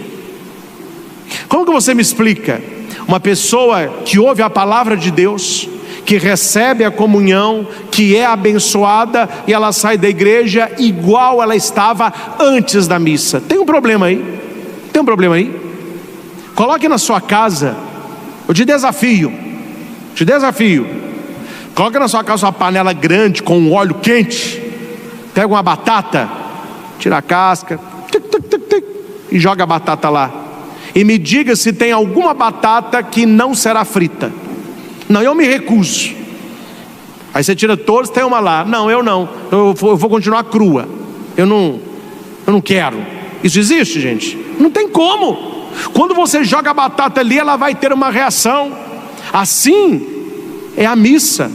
Como que você me explica uma pessoa que ouve a palavra de Deus, que recebe a comunhão, que é abençoada, e ela sai da igreja igual ela estava antes da missa? Tem um problema aí? Tem um problema aí? Coloque na sua casa, eu te desafio, coloque na sua casa uma panela grande com um óleo quente, pega uma batata, tira a casca, e joga a batata lá, e me diga se tem alguma batata que não será frita. Não, eu me recuso. Aí você tira todos, tem uma lá. Não, eu não, eu vou continuar crua. Eu não quero. Isso existe, gente? Não tem como. Quando você joga a batata ali, ela vai ter uma reação. Assim é a missa.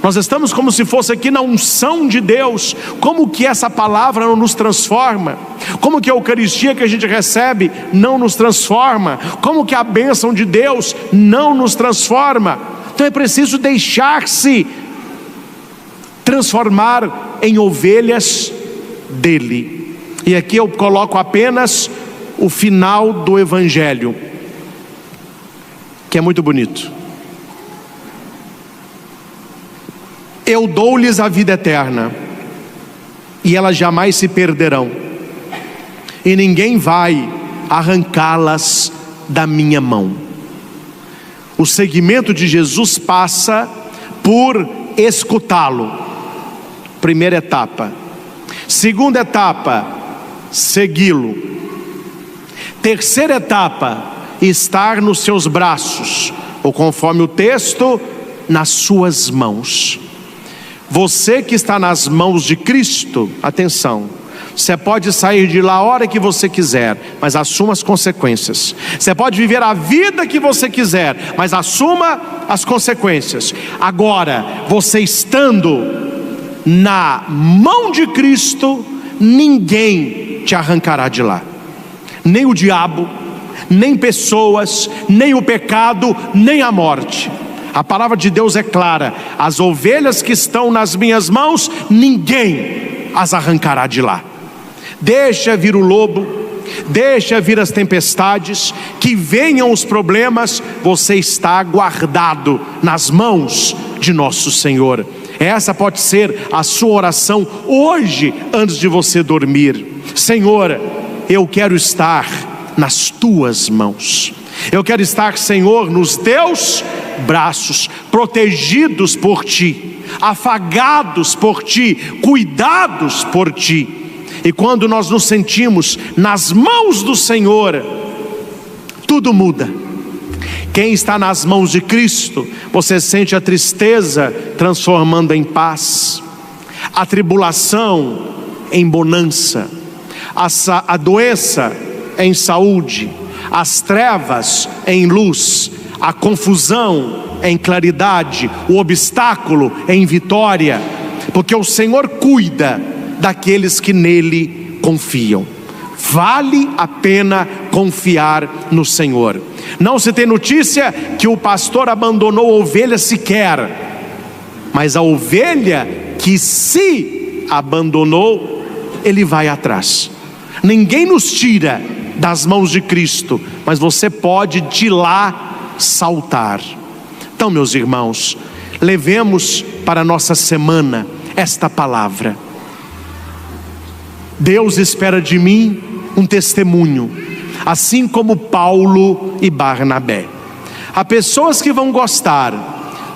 Nós estamos como se fosse aqui na unção de Deus. Como que essa palavra não nos transforma? Como que a Eucaristia que a gente recebe não nos transforma? Como que a bênção de Deus não nos transforma? Então é preciso deixar-se transformar em ovelhas dele. E aqui eu coloco apenas o final do Evangelho, que é muito bonito. Eu dou-lhes a vida eterna, e elas jamais se perderão, e ninguém vai arrancá-las da minha mão. O seguimento de Jesus passa por escutá-lo. Primeira etapa. Segunda etapa, segui-lo. Terceira etapa, estar nos seus braços, ou conforme o texto, nas suas mãos. Você que está nas mãos de Cristo, atenção, você pode sair de lá a hora que você quiser, mas assuma as consequências. Você pode viver a vida que você quiser, mas assuma as consequências. Agora, você estando na mão de Cristo, ninguém te arrancará de lá. Nem o diabo, nem pessoas, nem o pecado, nem a morte. A palavra de Deus é clara: as ovelhas que estão nas minhas mãos, ninguém as arrancará de lá. Deixa vir o lobo, deixa vir as tempestades, que venham os problemas, você está guardado nas mãos de nosso Senhor. Essa pode ser a sua oração hoje, antes de você dormir. Senhor, eu quero estar nas tuas mãos. Eu quero estar, Senhor, nos teus braços, protegidos por ti, afagados por ti, cuidados por ti. E quando nós nos sentimos nas mãos do Senhor, tudo muda. Quem está nas mãos de Cristo, você sente a tristeza transformando em paz, a tribulação em bonança, a doença em saúde, as trevas em luz, a confusão em claridade, o obstáculo em vitória, porque o Senhor cuida daqueles que nele confiam. Vale a pena confiar no Senhor. Não se tem notícia que o pastor abandonou a ovelha sequer, mas a ovelha que se abandonou, ele vai atrás. Ninguém nos tira das mãos de Cristo, mas você pode de lá saltar. Então, meus irmãos, levemos para a nossa semana esta palavra. Deus espera de mim um testemunho, assim como Paulo e Barnabé. Há pessoas que vão gostar,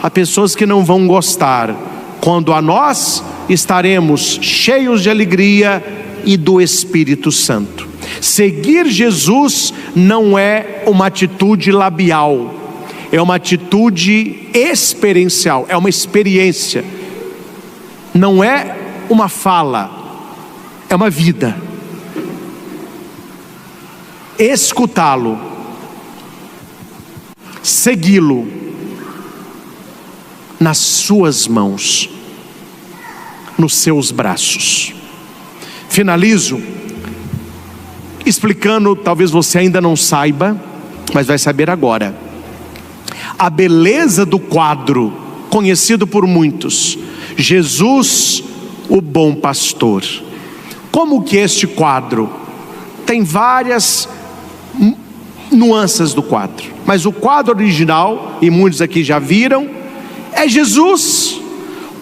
há pessoas que não vão gostar, quando a nós estaremos cheios de alegria e do Espírito Santo. Seguir Jesus não é uma atitude labial, é uma atitude experiencial, é uma experiência, não é uma fala, é uma vida. Escutá-lo, segui-lo nas suas mãos, nos seus braços. Finalizo explicando, talvez você ainda não saiba, mas vai saber agora, a beleza do quadro conhecido por muitos, Jesus, o bom pastor. Como que este quadro tem várias nuances do quadro, mas o quadro original, e muitos aqui já viram, é Jesus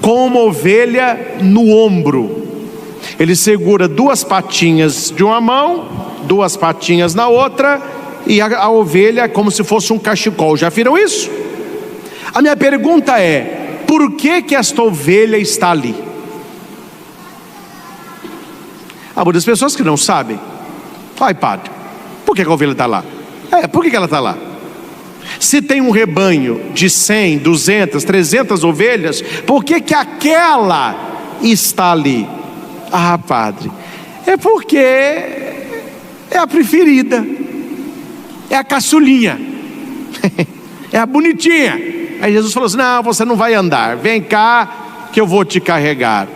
com uma ovelha no ombro. Ele segura duas patinhas de uma mão, duas patinhas na outra, e a ovelha é como se fosse um cachecol. Já viram isso? A minha pergunta é: por que esta ovelha está ali? Há muitas pessoas que não sabem. Ai, padre, por que a ovelha está lá? Por que ela está lá? Se tem um rebanho de 100, 200, 300 ovelhas, por que aquela está ali? Ah, padre, é porque é a preferida, é a caçulinha, é a bonitinha, Aí Jesus falou assim: não, você não vai andar, vem cá que eu vou te carregar.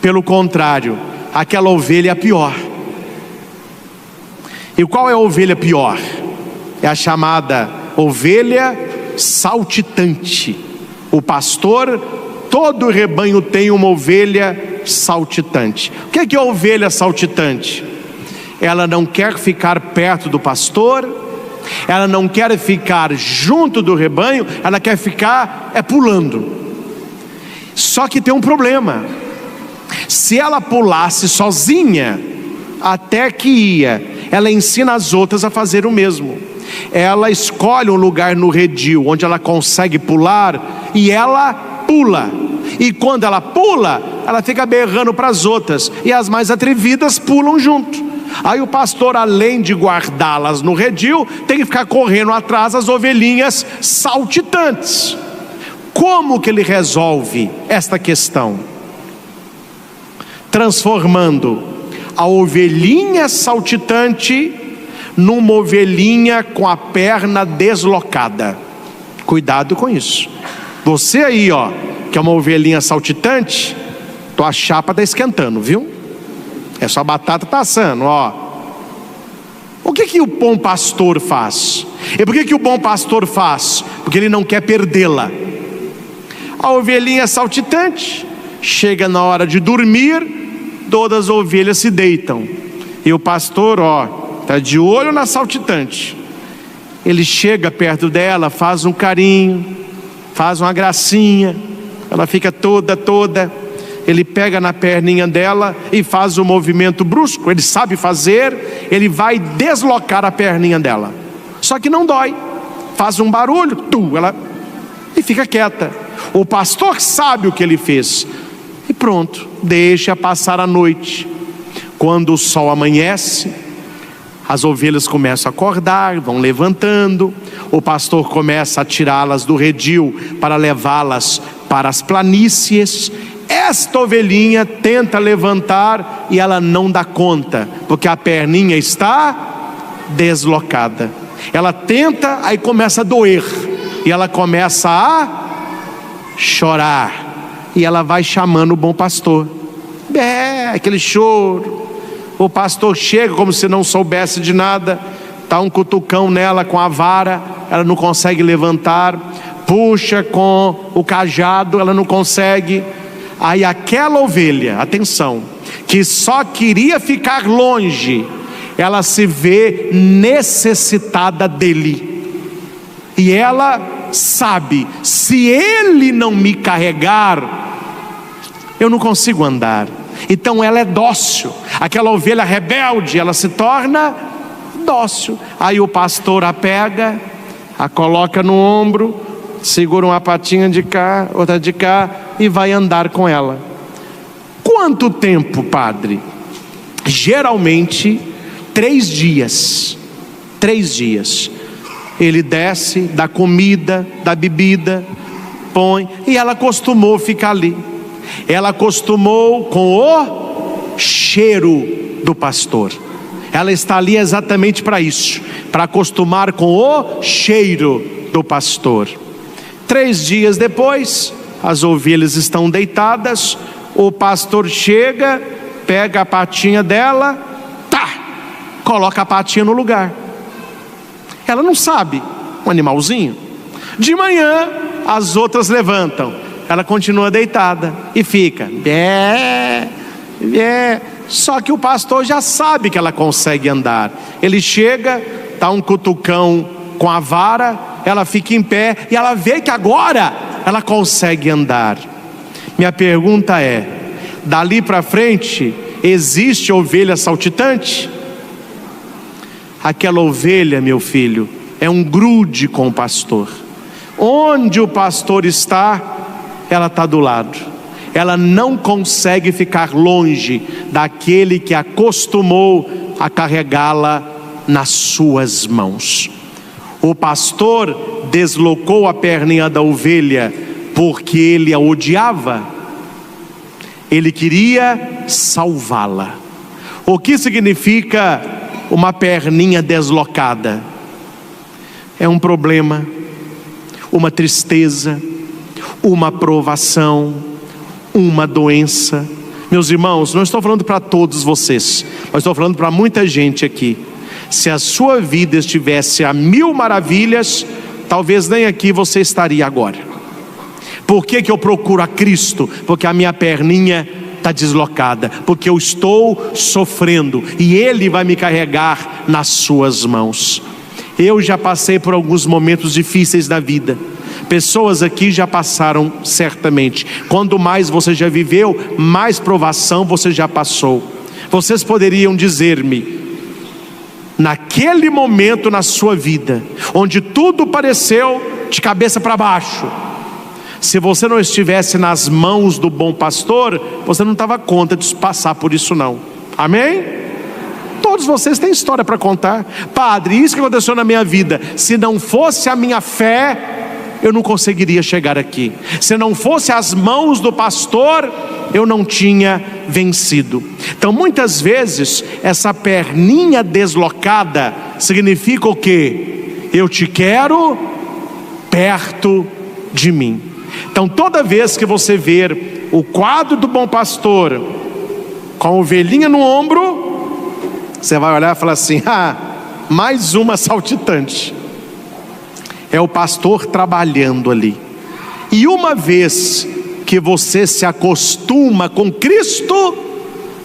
Pelo contrário, aquela ovelha é a pior. E qual é a ovelha pior? É a chamada ovelha saltitante. O pastor, todo o rebanho tem uma ovelha saltitante. O que é a ovelha saltitante? Ela não quer ficar perto do pastor, ela não quer ficar junto do rebanho, ela quer ficar pulando. Só que tem um problema: se ela pulasse sozinha, até que ia, ela ensina as outras a fazer o mesmo. Ela escolhe um lugar no redil onde ela consegue pular e ela pula. E quando ela pula, ela fica berrando para as outras, e as mais atrevidas pulam junto. Aí o pastor, além de guardá-las no redil, tem que ficar correndo atrás das ovelhinhas saltitantes. Como que ele resolve esta questão? Transformando a ovelhinha saltitante numa ovelhinha com a perna deslocada. Cuidado com isso. Você aí, que é uma ovelhinha saltitante, tua chapa está esquentando, viu? Sua batata está assando, O que o bom pastor faz? E por que o bom pastor faz? Porque ele não quer perdê-la. A ovelhinha saltitante chega na hora de dormir, todas as ovelhas se deitam, e o pastor, está de olho na saltitante. Ele chega perto dela, faz um carinho, faz uma gracinha, ela fica toda. Ele pega na perninha dela e faz um movimento brusco, ele sabe fazer, ele vai deslocar a perninha dela. Só que não dói, faz um barulho, ela e fica quieta. O pastor sabe o que ele fez, e pronto, deixa passar a noite. Quando o sol amanhece, as ovelhas começam a acordar, vão levantando. O pastor começa a tirá-las do redil para levá-las para as planícies. Esta ovelhinha tenta levantar e ela não dá conta, porque a perninha está deslocada. Ela tenta, aí começa a doer, e ela começa a chorar, e ela vai chamando o bom pastor. Aquele choro. O pastor chega como se não soubesse de nada, dá um cutucão nela com a vara, ela não consegue levantar, puxa com o cajado, ela não consegue. Aí aquela ovelha, atenção, que só queria ficar longe, ela se vê necessitada dele, e ela sabe: se ele não me carregar, eu não consigo andar. Então ela é dócil. Aquela ovelha rebelde, ela se torna dócil. Aí o pastor a pega, a coloca no ombro, segura uma patinha de cá, outra de cá, e vai andar com ela. Quanto tempo, padre? Geralmente 3 dias. 3 dias. Ele desce, dá comida, dá bebida, põe, e ela acostumou ficar ali. Ela acostumou com o cheiro do pastor. Ela está ali exatamente para isso, para acostumar com o cheiro do pastor. 3 dias depois, as ovelhas estão deitadas, o pastor chega, pega a patinha dela, coloca a patinha no lugar. Ela não sabe, um animalzinho. De manhã, as outras levantam, ela continua deitada e fica Só que o pastor já sabe que ela consegue andar. Ele chega, dá um cutucão com a vara, ela fica em pé e ela vê que agora ela consegue andar. Minha pergunta é: dali para frente existe ovelha saltitante? Aquela ovelha, meu filho, é um grude com o pastor. Onde o pastor está, ela está do lado. Ela não consegue ficar longe daquele que acostumou a carregá-la nas suas mãos. O pastor deslocou a perninha da ovelha porque ele a odiava. Ele queria salvá-la. O que significa uma perninha deslocada? É um problema. uma tristeza, uma provação, uma doença. Meus irmãos, não estou falando para todos vocês, mas estou falando para muita gente aqui. Se a sua vida estivesse a 1000 maravilhas, talvez nem aqui você estaria agora. Por que eu procuro a Cristo? Porque a minha perninha está deslocada, porque eu estou sofrendo e Ele vai me carregar nas suas mãos. Eu já passei por alguns momentos difíceis da vida. Pessoas aqui já passaram certamente. Quanto mais você já viveu, mais provação você já passou. Vocês poderiam dizer-me, naquele momento na sua vida, onde tudo pareceu de cabeça para baixo, se você não estivesse nas mãos do bom pastor, você não dava conta de passar por isso não. Amém? Todos vocês têm história para contar. Padre, isso que aconteceu na minha vida, se não fosse a minha fé, eu não conseguiria chegar aqui. Se não fosse as mãos do pastor, eu não tinha vencido. Então muitas vezes essa perninha deslocada significa o quê? Eu te quero perto de mim. Então toda vez que você ver o quadro do bom pastor com a ovelhinha no ombro, você vai olhar e falar assim: mais uma saltitante. É o pastor trabalhando ali. E uma vez que você se acostuma com Cristo,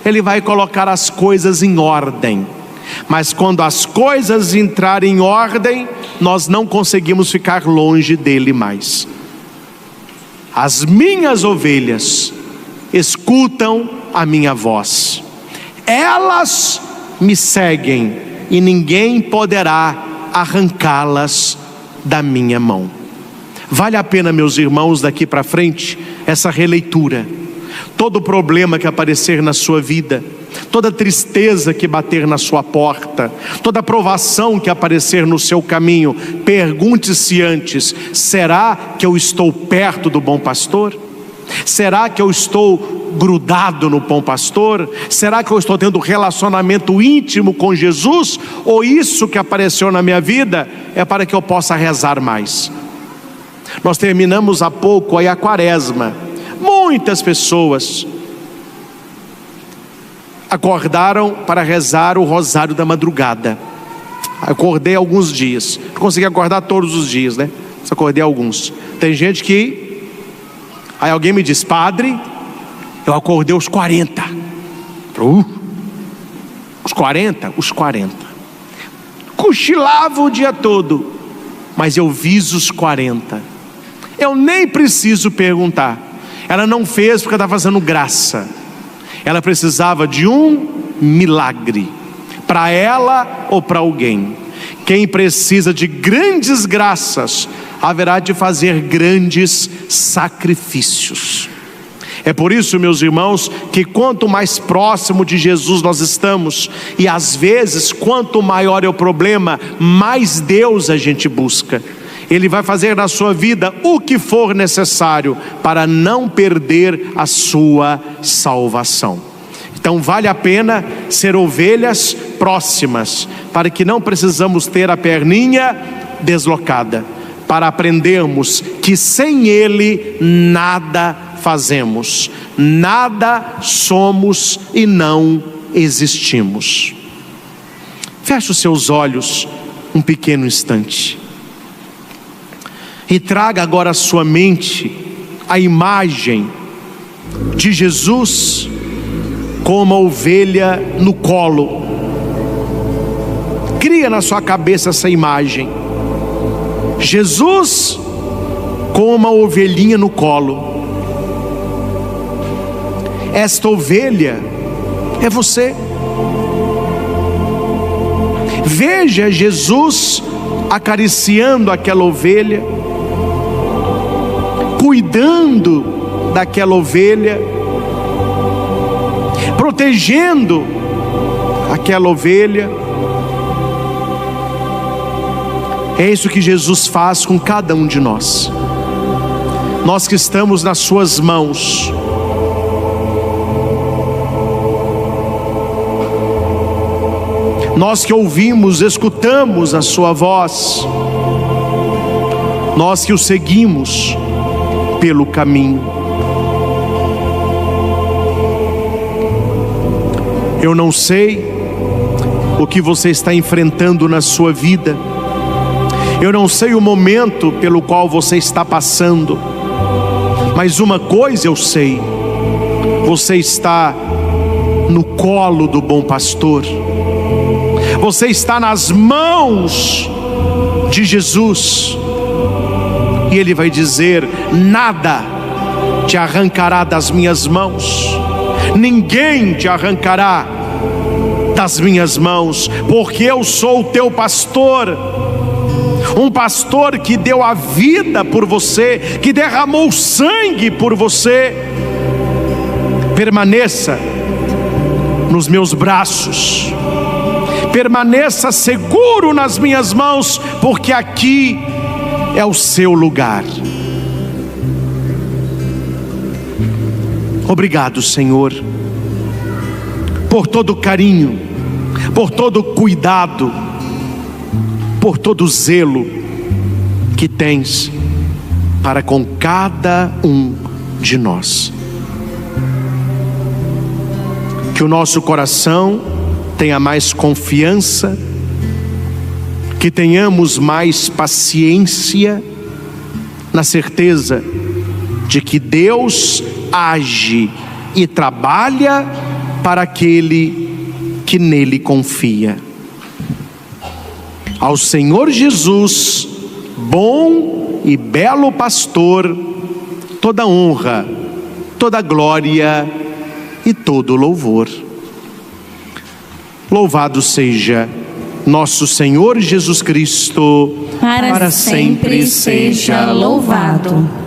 Ele vai colocar as coisas em ordem. Mas quando as coisas entrarem em ordem, nós não conseguimos ficar longe dele mais. As minhas ovelhas escutam a minha voz, elas me seguem e ninguém poderá arrancá-las da minha mão. Vale a pena, meus irmãos, daqui para frente, essa releitura. Todo problema que aparecer na sua vida, toda tristeza que bater na sua porta, toda provação que aparecer no seu caminho, pergunte-se antes: será que eu estou perto do bom pastor? Será que eu estou grudado no bom pastor? Será que eu estou tendo relacionamento íntimo com Jesus? Ou isso que apareceu na minha vida é para que eu possa rezar mais? Nós terminamos há pouco aí a quaresma. Muitas pessoas acordaram para rezar o rosário da madrugada. Acordei alguns dias, não consegui acordar todos os dias, né? Só acordei alguns. Tem gente que, aí alguém me diz: padre, eu acordei os 40. Os 40? Os 40. Cochilava o dia todo, mas eu fiz os 40. Eu nem preciso perguntar. Ela não fez porque estava fazendo graça. Ela precisava de um milagre, para ela ou para alguém. Quem precisa de grandes graças, haverá de fazer grandes sacrifícios. É por isso, meus irmãos, que quanto mais próximo de Jesus nós estamos, e às vezes quanto maior é o problema, mais Deus a gente busca. Ele vai fazer na sua vida o que for necessário para não perder a sua salvação. Então vale a pena ser ovelhas próximas, para que não precisamos ter a perninha deslocada, para aprendermos que sem Ele nada fazemos, nada somos e não existimos. Feche os seus olhos um pequeno instante e traga agora à sua mente a imagem de Jesus com uma ovelha no colo. Cria na sua cabeça essa imagem: Jesus com uma ovelhinha no colo. Esta ovelha é você. Veja Jesus acariciando aquela ovelha, cuidando daquela ovelha, protegendo aquela ovelha. É isso que Jesus faz com cada um de nós. Nós que estamos nas suas mãos, nós que ouvimos, escutamos a sua voz, nós que o seguimos pelo caminho. Eu não sei o que você está enfrentando na sua vida, eu não sei o momento pelo qual você está passando, mas uma coisa eu sei: você está no colo do bom pastor, você está nas mãos de Jesus, e Ele vai dizer: nada te arrancará das minhas mãos, ninguém te arrancará das minhas mãos, porque eu sou o teu pastor, um pastor que deu a vida por você, que derramou sangue por você. Permaneça nos meus braços, permaneça seguro nas minhas mãos, porque aqui é o seu lugar. Obrigado, Senhor, por todo carinho, por todo cuidado, por todo zelo que tens para com cada um de nós. Que o nosso coração tenha mais confiança, que tenhamos mais paciência, na certeza de que Deus age e trabalha para aquele que nele confia. Ao Senhor Jesus, bom e belo pastor, toda honra, toda glória e todo louvor. Louvado seja nosso Senhor Jesus Cristo, para sempre seja louvado.